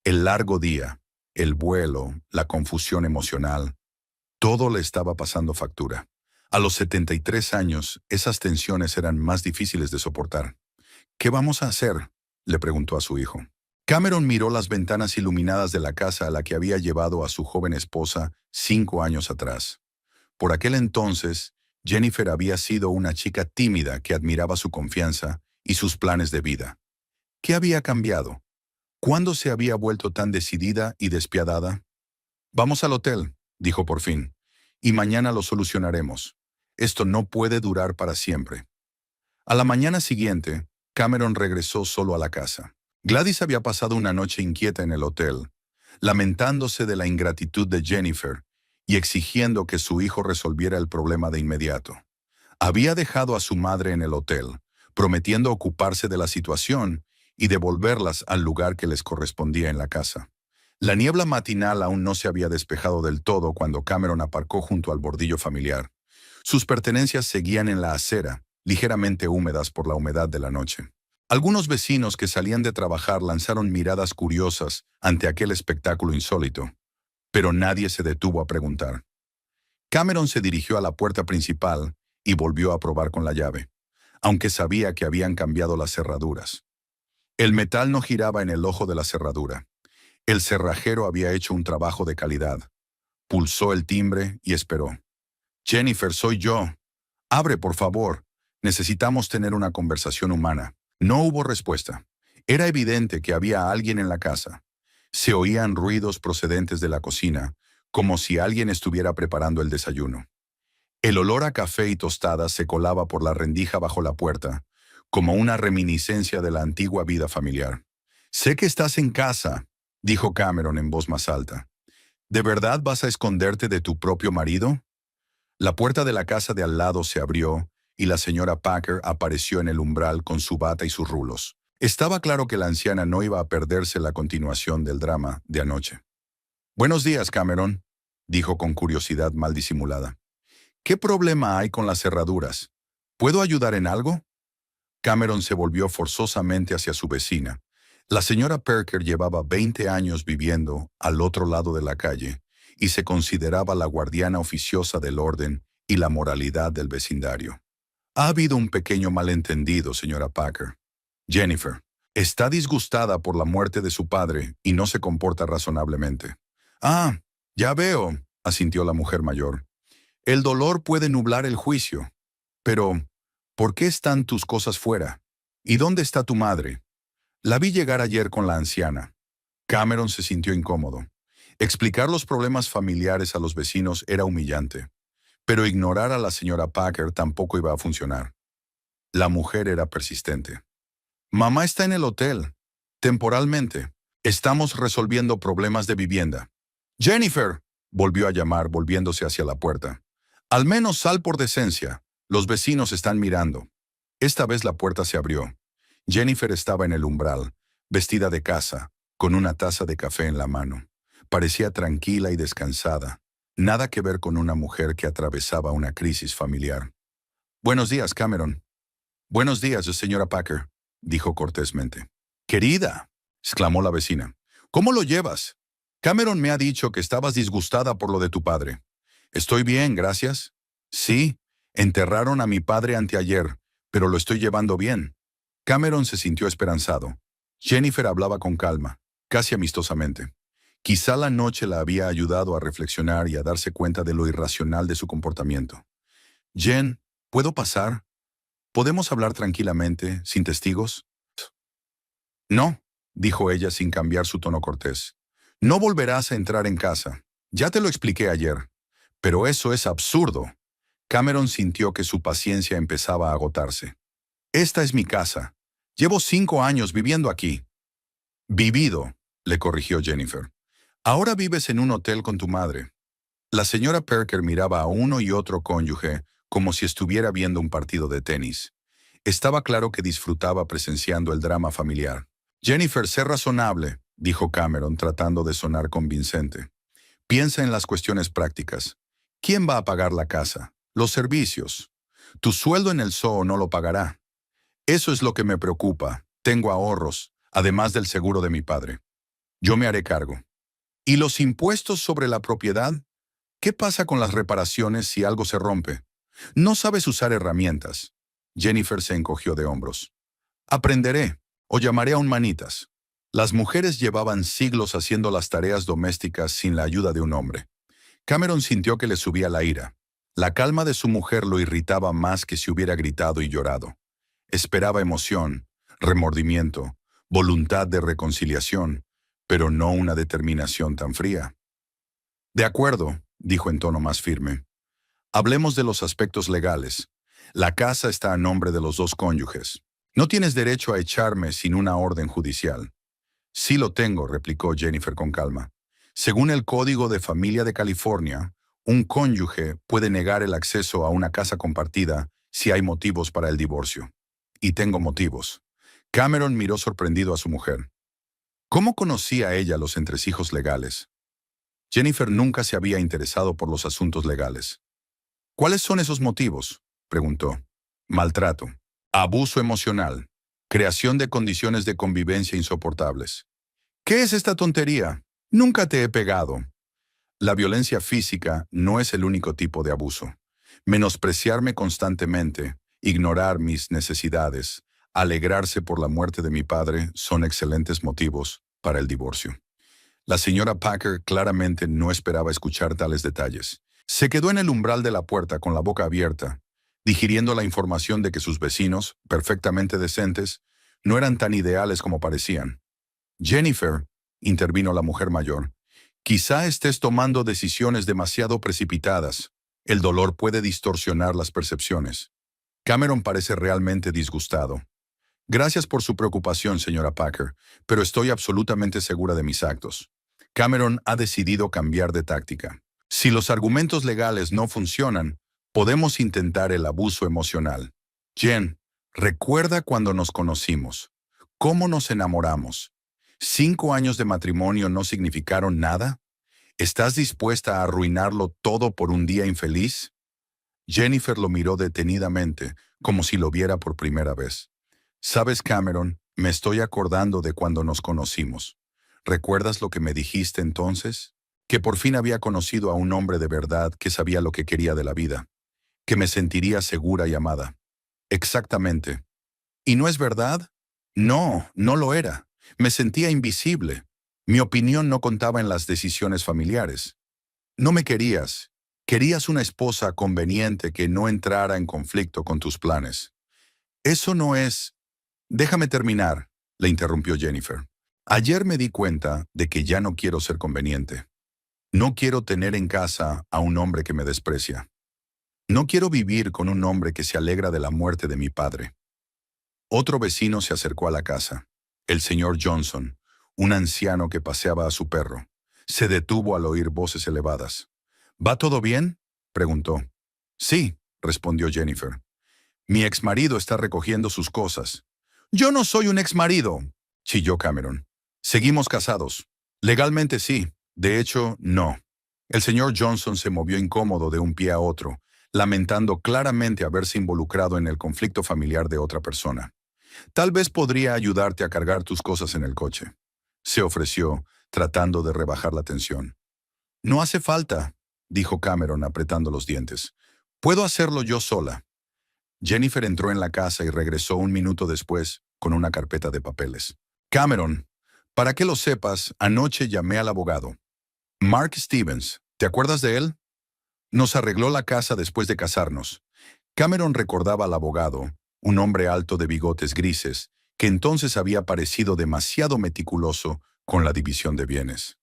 El largo día, el vuelo, la confusión emocional, todo le estaba pasando factura. A los 73 años, esas tensiones eran más difíciles de soportar. ¿Qué vamos a hacer?, le preguntó a su hijo. Cameron miró las ventanas iluminadas de la casa a la que había llevado a su joven esposa 5 años atrás. Por aquel entonces, Jennifer había sido una chica tímida que admiraba su confianza y sus planes de vida. ¿Qué había cambiado? ¿Cuándo se había vuelto tan decidida y despiadada? Vamos al hotel, dijo por fin, y mañana lo solucionaremos. Esto no puede durar para siempre. A la mañana siguiente, Cameron regresó solo a la casa. Gladys había pasado una noche inquieta en el hotel, lamentándose de la ingratitud de Jennifer y exigiendo que su hijo resolviera el problema de inmediato. Había dejado a su madre en el hotel, prometiendo ocuparse de la situación y devolverlas al lugar que les correspondía en la casa. La niebla matinal aún no se había despejado del todo cuando Cameron aparcó junto al bordillo familiar. Sus pertenencias seguían en la acera, ligeramente húmedas por la humedad de la noche. Algunos vecinos que salían de trabajar lanzaron miradas curiosas ante aquel espectáculo insólito, pero nadie se detuvo a preguntar. Cameron se dirigió a la puerta principal y volvió a probar con la llave, aunque sabía que habían cambiado las cerraduras. El metal no giraba en el ojo de la cerradura. El cerrajero había hecho un trabajo de calidad. Pulsó el timbre y esperó. «Jennifer, soy yo. Abre, por favor. Necesitamos tener una conversación humana». No hubo respuesta. Era evidente que había alguien en la casa. Se oían ruidos procedentes de la cocina, como si alguien estuviera preparando el desayuno. El olor a café y tostadas se colaba por la rendija bajo la puerta, como una reminiscencia de la antigua vida familiar. «Sé que estás en casa», dijo Cameron en voz más alta. «¿De verdad vas a esconderte de tu propio marido?» La puerta de la casa de al lado se abrió y la señora Packer apareció en el umbral con su bata y sus rulos. Estaba claro que la anciana no iba a perderse la continuación del drama de anoche. «Buenos días, Cameron», dijo con curiosidad mal disimulada. «¿Qué problema hay con las cerraduras? ¿Puedo ayudar en algo?» Cameron se volvió forzosamente hacia su vecina. La señora Parker llevaba 20 años viviendo al otro lado de la calle y se consideraba la guardiana oficiosa del orden y la moralidad del vecindario. «Ha habido un pequeño malentendido, señora Packer. Jennifer está disgustada por la muerte de su padre y no se comporta razonablemente». «Ah, ya veo», asintió la mujer mayor. «El dolor puede nublar el juicio. Pero, ¿por qué están tus cosas fuera? ¿Y dónde está tu madre?» La vi llegar ayer con la anciana. Cameron se sintió incómodo. Explicar los problemas familiares a los vecinos era humillante, pero ignorar a la señora Packer tampoco iba a funcionar. La mujer era persistente. «Mamá está en el hotel. Temporalmente. Estamos resolviendo problemas de vivienda». «Jennifer», volvió a llamar volviéndose hacia la puerta. «Al menos sal por decencia. Los vecinos están mirando». Esta vez la puerta se abrió. Jennifer estaba en el umbral, vestida de casa, con una taza de café en la mano. Parecía tranquila y descansada. Nada que ver con una mujer que atravesaba una crisis familiar. «Buenos días, Cameron». «Buenos días, señora Packer», dijo cortésmente. «Querida», exclamó la vecina, «¿cómo lo llevas? Cameron me ha dicho que estabas disgustada por lo de tu padre». «Estoy bien, gracias». «Sí, enterraron a mi padre anteayer, pero lo estoy llevando bien». Cameron se sintió esperanzado. Jennifer hablaba con calma, casi amistosamente. Quizá la noche la había ayudado a reflexionar y a darse cuenta de lo irracional de su comportamiento. «Jen, ¿puedo pasar? ¿Podemos hablar tranquilamente, sin testigos?» «No», dijo ella sin cambiar su tono cortés. «No volverás a entrar en casa. Ya te lo expliqué ayer. Pero eso es absurdo». Cameron sintió que su paciencia empezaba a agotarse. «Esta es mi casa. Llevo 5 años viviendo aquí». «Vivido», le corrigió Jennifer. Ahora vives en un hotel con tu madre. La señora Parker miraba a uno y otro cónyuge como si estuviera viendo un partido de tenis. Estaba claro que disfrutaba presenciando el drama familiar. Jennifer, sé razonable, dijo Cameron tratando de sonar convincente. Piensa en las cuestiones prácticas. ¿Quién va a pagar la casa? Los servicios. Tu sueldo en el zoo no lo pagará. Eso es lo que me preocupa. Tengo ahorros, además del seguro de mi padre. Yo me haré cargo. ¿Y los impuestos sobre la propiedad? ¿Qué pasa con las reparaciones si algo se rompe? No sabes usar herramientas. Jennifer se encogió de hombros. Aprenderé, o llamaré a un manitas. Las mujeres llevaban siglos haciendo las tareas domésticas sin la ayuda de un hombre. Cameron sintió que le subía la ira. La calma de su mujer lo irritaba más que si hubiera gritado y llorado. Esperaba emoción, remordimiento, voluntad de reconciliación, pero no una determinación tan fría. De acuerdo, dijo en tono más firme. Hablemos de los aspectos legales. La casa está a nombre de los dos cónyuges. No tienes derecho a echarme sin una orden judicial. Sí lo tengo, replicó Jennifer con calma. Según el Código de Familia de California, un cónyuge puede negar el acceso a una casa compartida si hay motivos para el divorcio. Y tengo motivos. Cameron miró sorprendido a su mujer. ¿Cómo conocía ella los entresijos legales? Jennifer nunca se había interesado por los asuntos legales. ¿Cuáles son esos motivos?, preguntó. Maltrato, abuso emocional, creación de condiciones de convivencia insoportables. ¿Qué es esta tontería? Nunca te he pegado. La violencia física no es el único tipo de abuso. Menospreciarme constantemente, ignorar mis necesidades, alegrarse por la muerte de mi padre son excelentes motivos para el divorcio. La señora Packer claramente no esperaba escuchar tales detalles. Se quedó en el umbral de la puerta con la boca abierta, digiriendo la información de que sus vecinos, perfectamente decentes, no eran tan ideales como parecían. Jennifer, intervino la mujer mayor, quizá estés tomando decisiones demasiado precipitadas. El dolor puede distorsionar las percepciones. Cameron parece realmente disgustado. Gracias por su preocupación, señora Packer, pero estoy absolutamente segura de mis actos. Cameron ha decidido cambiar de táctica. Si los argumentos legales no funcionan, podemos intentar el abuso emocional. Jen, recuerda cuando nos conocimos. ¿Cómo nos enamoramos? ¿5 años de matrimonio no significaron nada? ¿Estás dispuesta a arruinarlo todo por un día infeliz? Jennifer lo miró detenidamente, como si lo viera por primera vez. ¿Sabes, Cameron? Me estoy acordando de cuando nos conocimos. ¿Recuerdas lo que me dijiste entonces? Que por fin había conocido a un hombre de verdad que sabía lo que quería de la vida. Que me sentiría segura y amada. Exactamente. ¿Y no es verdad? No, no lo era. Me sentía invisible. Mi opinión no contaba en las decisiones familiares. No me querías. Querías una esposa conveniente que no entrara en conflicto con tus planes. Eso no es... Déjame terminar, le interrumpió Jennifer. Ayer me di cuenta de que ya no quiero ser conveniente. No quiero tener en casa a un hombre que me desprecia. No quiero vivir con un hombre que se alegra de la muerte de mi padre. Otro vecino se acercó a la casa. El señor Johnson, un anciano que paseaba a su perro. Se detuvo al oír voces elevadas. ¿Va todo bien?, preguntó. Sí, respondió Jennifer. Mi exmarido está recogiendo sus cosas. Yo no soy un exmarido, chilló Cameron. Seguimos casados. Legalmente sí, de hecho, no. El señor Johnson se movió incómodo de un pie a otro, lamentando claramente haberse involucrado en el conflicto familiar de otra persona. Tal vez podría ayudarte a cargar tus cosas en el coche. Se ofreció, tratando de rebajar la tensión. No hace falta, dijo Cameron apretando los dientes. Puedo hacerlo yo sola. Jennifer entró en la casa y regresó un minuto después con una carpeta de papeles. Cameron, para que lo sepas, anoche llamé al abogado. Mark Stevens, ¿te acuerdas de él? Nos arregló la casa después de casarnos. Cameron recordaba al abogado, un hombre alto de bigotes grises, que entonces había parecido demasiado meticuloso con la división de bienes.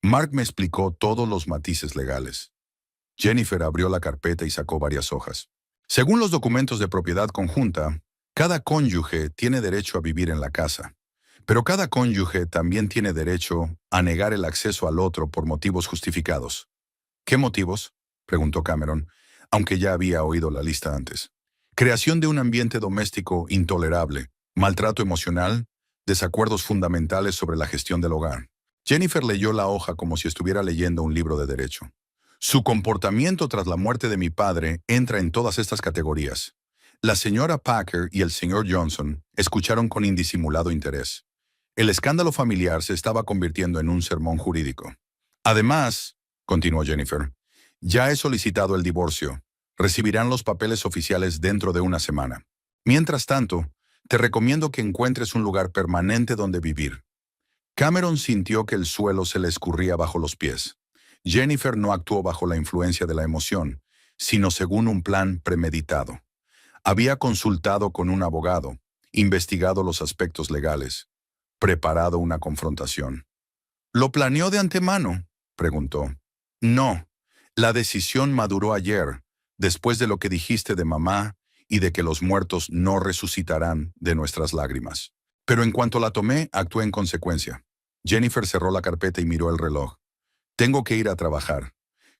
Mark me explicó todos los matices legales. Jennifer abrió la carpeta y sacó varias hojas. Según los documentos de propiedad conjunta, cada cónyuge tiene derecho a vivir en la casa, Pero cada cónyuge también tiene derecho a negar el acceso al otro por motivos justificados. ¿Qué motivos?, preguntó Cameron, aunque ya había oído la lista antes. Creación de un ambiente doméstico intolerable, maltrato emocional, desacuerdos fundamentales sobre la gestión del hogar. Jennifer leyó la hoja como si estuviera leyendo un libro de derecho. Su comportamiento tras la muerte de mi padre entra en todas estas categorías. La señora Packer y el señor Johnson escucharon con indisimulado interés. El escándalo familiar se estaba convirtiendo en un sermón jurídico. Además, continuó Jennifer, ya he solicitado el divorcio. Recibirán los papeles oficiales dentro de una semana. Mientras tanto, te recomiendo que encuentres un lugar permanente donde vivir. Cameron sintió que el suelo se le escurría bajo los pies. Jennifer no actuó bajo la influencia de la emoción, sino según un plan premeditado. Había consultado con un abogado, investigado los aspectos legales, preparado una confrontación. ¿Lo planeó de antemano?, preguntó. No, la decisión maduró ayer, después de lo que dijiste de mamá y de que los muertos no resucitarán de nuestras lágrimas. Pero en cuanto la tomé, actué en consecuencia. Jennifer cerró la carpeta y miró el reloj. Tengo que ir a trabajar.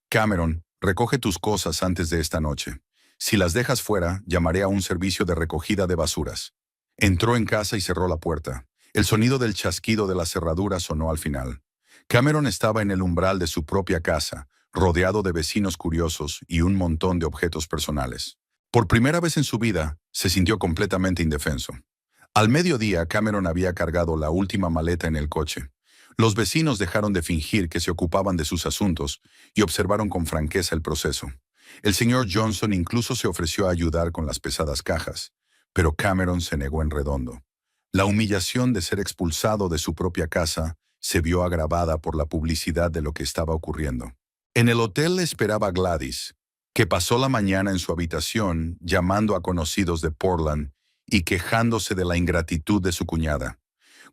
Cameron, recoge tus cosas antes de esta noche. Si las dejas fuera, llamaré a un servicio de recogida de basuras. Entró en casa y cerró la puerta. El sonido del chasquido de la cerradura sonó al final. Cameron estaba en el umbral de su propia casa, rodeado de vecinos curiosos y un montón de objetos personales. Por primera vez en su vida, se sintió completamente indefenso. Al mediodía, Cameron había cargado la última maleta en el coche. Los vecinos dejaron de fingir que se ocupaban de sus asuntos y observaron con franqueza el proceso. El señor Johnson incluso se ofreció a ayudar con las pesadas cajas, pero Cameron se negó en redondo. La humillación de ser expulsado de su propia casa se vio agravada por la publicidad de lo que estaba ocurriendo. En el hotel le esperaba Gladys, que pasó la mañana en su habitación llamando a conocidos de Portland y quejándose de la ingratitud de su cuñada.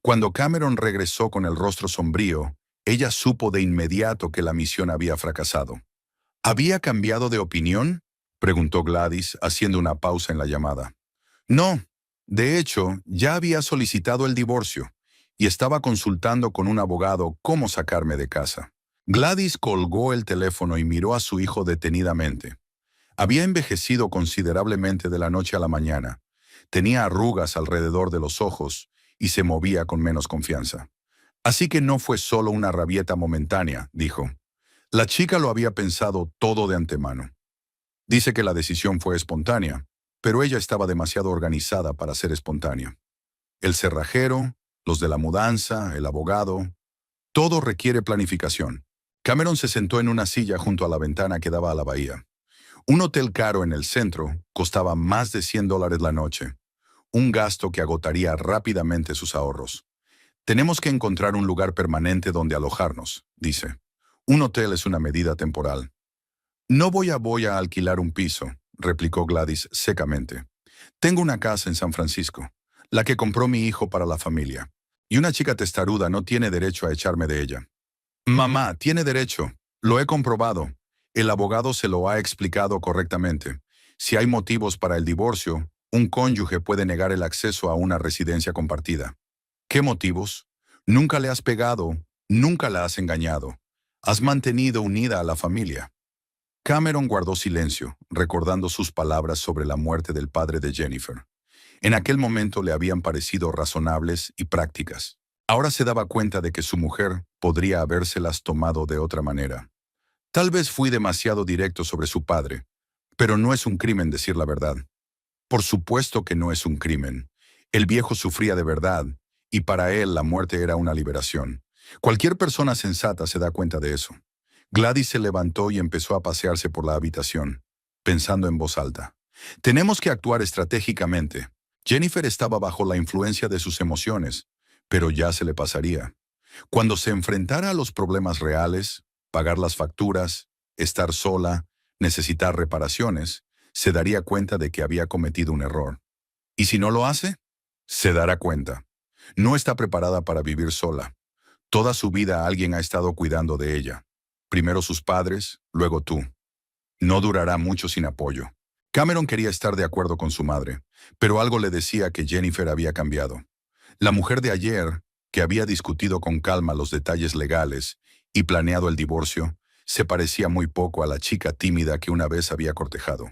Cuando Cameron regresó con el rostro sombrío, ella supo de inmediato que la misión había fracasado. ¿Había cambiado de opinión?, preguntó Gladys, haciendo una pausa en la llamada. No, de hecho, ya había solicitado el divorcio y estaba consultando con un abogado cómo sacarme de casa. Gladys colgó el teléfono y miró a su hijo detenidamente. Había envejecido considerablemente de la noche a la mañana. Tenía arrugas alrededor de los ojos y se movía con menos confianza. Así que no fue solo una rabieta momentánea, dijo. La chica lo había pensado todo de antemano. Dice que la decisión fue espontánea, pero ella estaba demasiado organizada para ser espontánea. El cerrajero, los de la mudanza, el abogado, todo requiere planificación. Cameron se sentó en una silla junto a la ventana que daba a la bahía. Un hotel caro en el centro costaba más de $100 la noche, un gasto que agotaría rápidamente sus ahorros. Tenemos que encontrar un lugar permanente donde alojarnos, dice. Un hotel es una medida temporal. No voy a alquilar un piso, replicó Gladys secamente. Tengo una casa en San Francisco, la que compró mi hijo para la familia, y una chica testaruda no tiene derecho a echarme de ella. Mamá, tiene derecho. Lo he comprobado. El abogado se lo ha explicado correctamente. Si hay motivos para el divorcio, un cónyuge puede negar el acceso a una residencia compartida. ¿Qué motivos? Nunca le has pegado, nunca la has engañado. Has mantenido unida a la familia. Cameron guardó silencio, recordando sus palabras sobre la muerte del padre de Jennifer. En aquel momento le habían parecido razonables y prácticas. Ahora se daba cuenta de que su mujer podría habérselas tomado de otra manera. Tal vez fui demasiado directo sobre su padre, pero no es un crimen decir la verdad. Por supuesto que no es un crimen. El viejo sufría de verdad, y para él la muerte era una liberación. Cualquier persona sensata se da cuenta de eso. Gladys se levantó y empezó a pasearse por la habitación, pensando en voz alta. Tenemos que actuar estratégicamente. Jennifer estaba bajo la influencia de sus emociones, pero ya se le pasaría. Cuando se enfrentara a los problemas reales, pagar las facturas, estar sola, necesitar reparaciones, se daría cuenta de que había cometido un error. ¿Y si no lo hace? Se dará cuenta. No está preparada para vivir sola. Toda su vida alguien ha estado cuidando de ella. Primero sus padres, luego tú. No durará mucho sin apoyo. Cameron quería estar de acuerdo con su madre, pero algo le decía que Jennifer había cambiado. La mujer de ayer, que había discutido con calma los detalles legales y planeado el divorcio, se parecía muy poco a la chica tímida que una vez había cortejado.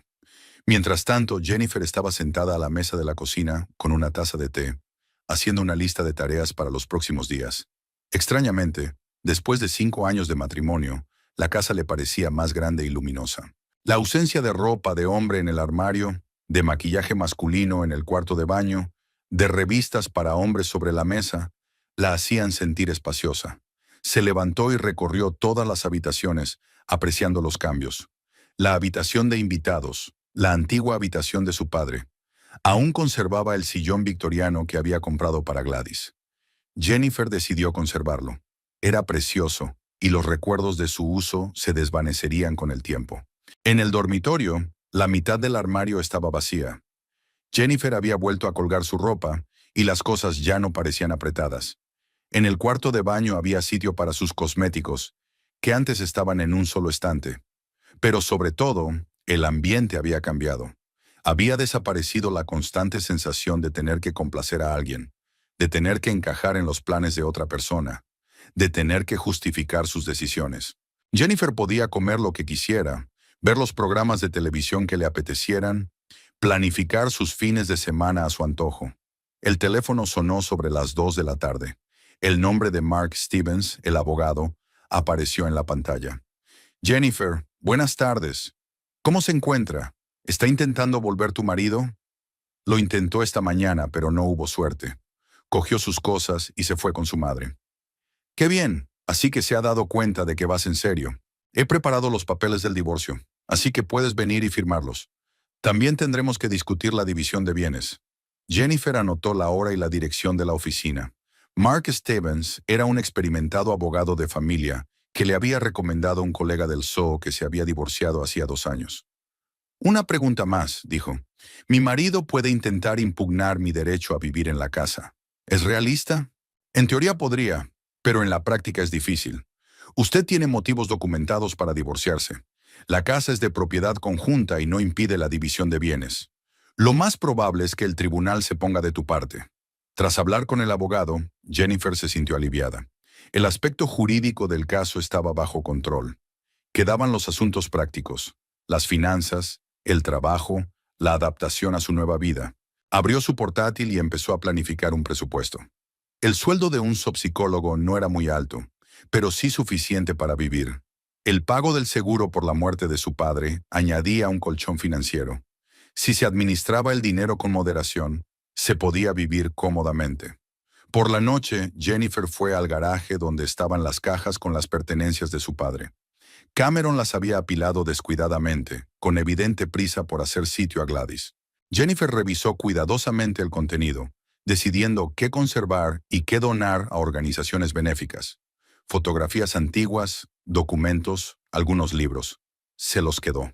Mientras tanto, Jennifer estaba sentada a la mesa de la cocina con una taza de té, haciendo una lista de tareas para los próximos días. Extrañamente, después de 5 años de matrimonio, la casa le parecía más grande y luminosa. La ausencia de ropa de hombre en el armario, de maquillaje masculino en el cuarto de baño, de revistas para hombres sobre la mesa, la hacían sentir espaciosa. Se levantó y recorrió todas las habitaciones, apreciando los cambios. La habitación de invitados, la antigua habitación de su padre, aún conservaba el sillón victoriano que había comprado para Gladys. Jennifer decidió conservarlo. Era precioso, y los recuerdos de su uso se desvanecerían con el tiempo. En el dormitorio, la mitad del armario estaba vacía. Jennifer había vuelto a colgar su ropa, y las cosas ya no parecían apretadas. En el cuarto de baño había sitio para sus cosméticos, que antes estaban en un solo estante. Pero sobre todo, el ambiente había cambiado. Había desaparecido la constante sensación de tener que complacer a alguien, de tener que encajar en los planes de otra persona, de tener que justificar sus decisiones. Jennifer podía comer lo que quisiera, ver los programas de televisión que le apetecieran, planificar sus fines de semana a su antojo. El teléfono sonó sobre las 2 de la tarde. El nombre de Mark Stevens, el abogado, apareció en la pantalla. Jennifer, buenas tardes. ¿Cómo se encuentra? ¿Está intentando volver tu marido? Lo intentó esta mañana, pero no hubo suerte. Cogió sus cosas y se fue con su madre. Qué bien, así que se ha dado cuenta de que vas en serio. He preparado los papeles del divorcio, así que puedes venir y firmarlos. También tendremos que discutir la división de bienes. Jennifer anotó la hora y la dirección de la oficina. Mark Stevens era un experimentado abogado de familia que le había recomendado un colega del zoo que se había divorciado hacía 2 años. Una pregunta más, dijo. Mi marido puede intentar impugnar mi derecho a vivir en la casa. ¿Es realista? En teoría podría, pero en la práctica es difícil. Usted tiene motivos documentados para divorciarse. La casa es de propiedad conjunta y no impide la división de bienes. Lo más probable es que el tribunal se ponga de tu parte. Tras hablar con el abogado, Jennifer se sintió aliviada. El aspecto jurídico del caso estaba bajo control. Quedaban los asuntos prácticos, las finanzas, el trabajo, la adaptación a su nueva vida. Abrió su portátil y empezó a planificar un presupuesto. El sueldo de un subpsicólogo no era muy alto, pero sí suficiente para vivir. El pago del seguro por la muerte de su padre añadía un colchón financiero. Si se administraba el dinero con moderación, se podía vivir cómodamente. Por la noche, Jennifer fue al garaje donde estaban las cajas con las pertenencias de su padre. Cameron las había apilado descuidadamente, con evidente prisa por hacer sitio a Gladys. Jennifer revisó cuidadosamente el contenido, decidiendo qué conservar y qué donar a organizaciones benéficas. Fotografías antiguas, documentos, algunos libros. Se los quedó.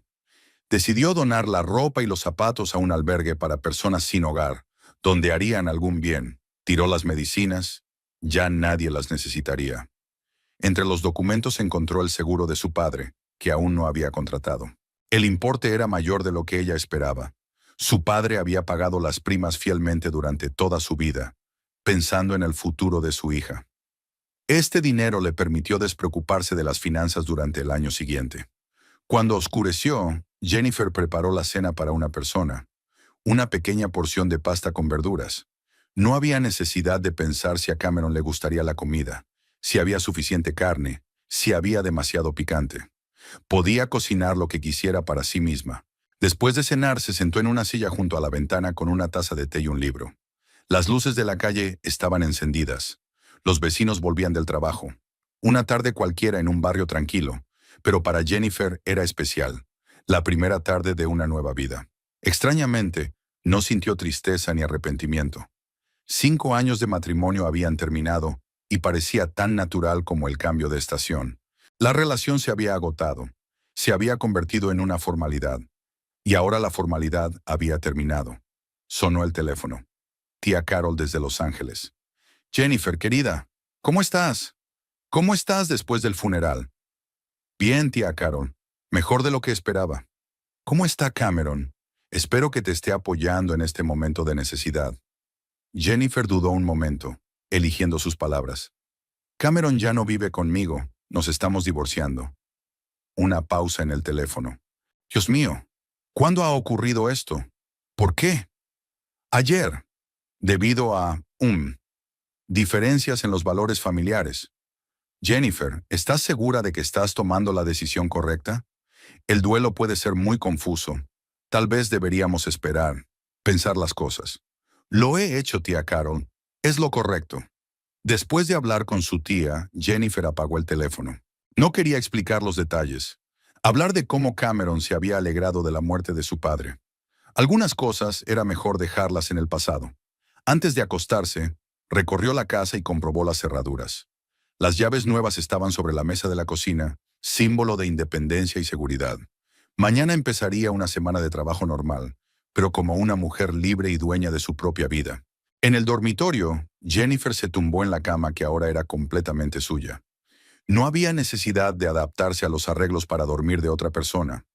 Decidió donar la ropa y los zapatos a un albergue para personas sin hogar, donde harían algún bien. Tiró las medicinas. Ya nadie las necesitaría. Entre los documentos encontró el seguro de su padre, que aún no había contratado. El importe era mayor de lo que ella esperaba. Su padre había pagado las primas fielmente durante toda su vida, pensando en el futuro de su hija. Este dinero le permitió despreocuparse de las finanzas durante el año siguiente. Cuando oscureció, Jennifer preparó la cena para una persona, una pequeña porción de pasta con verduras. No había necesidad de pensar si a Cameron le gustaría la comida, si había suficiente carne, si había demasiado picante. Podía cocinar lo que quisiera para sí misma. Después de cenar, se sentó en una silla junto a la ventana con una taza de té y un libro. Las luces de la calle estaban encendidas. Los vecinos volvían del trabajo. Una tarde cualquiera en un barrio tranquilo, pero para Jennifer era especial. La primera tarde de una nueva vida. Extrañamente, no sintió tristeza ni arrepentimiento. 5 años de matrimonio habían terminado y parecía tan natural como el cambio de estación. La relación se había agotado, se había convertido en una formalidad, y ahora la formalidad había terminado. Sonó el teléfono. Tía Carol desde Los Ángeles. Jennifer, querida, ¿cómo estás? ¿Cómo estás después del funeral? Bien, tía Carol, mejor de lo que esperaba. ¿Cómo está Cameron? Espero que te esté apoyando en este momento de necesidad. Jennifer dudó un momento, eligiendo sus palabras. Cameron ya no vive conmigo, nos estamos divorciando. Una pausa en el teléfono. Dios mío, ¿cuándo ha ocurrido esto? ¿Por qué? Ayer, debido a, diferencias en los valores familiares. Jennifer, ¿estás segura de que estás tomando la decisión correcta? El duelo puede ser muy confuso. Tal vez deberíamos esperar, pensar las cosas. Lo he hecho, tía Carol. Es lo correcto. Después de hablar con su tía, Jennifer apagó el teléfono. No quería explicar los detalles. Hablar de cómo Cameron se había alegrado de la muerte de su padre. Algunas cosas era mejor dejarlas en el pasado. Antes de acostarse, recorrió la casa y comprobó las cerraduras. Las llaves nuevas estaban sobre la mesa de la cocina, símbolo de independencia y seguridad. Mañana empezaría una semana de trabajo normal, pero como una mujer libre y dueña de su propia vida. En el dormitorio, Jennifer se tumbó en la cama que ahora era completamente suya. No había necesidad de adaptarse a los arreglos para dormir de otra persona.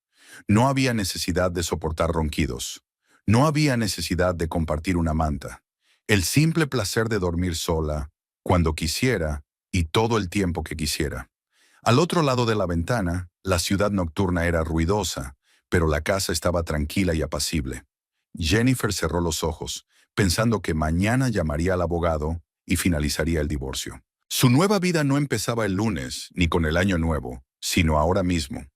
No había necesidad de soportar ronquidos. No había necesidad de compartir una manta. El simple placer de dormir sola, cuando quisiera y todo el tiempo que quisiera. Al otro lado de la ventana, la ciudad nocturna era ruidosa, pero la casa estaba tranquila y apacible. Jennifer cerró los ojos, pensando que mañana llamaría al abogado y finalizaría el divorcio. Su nueva vida no empezaba el lunes, ni con el año nuevo, sino ahora mismo.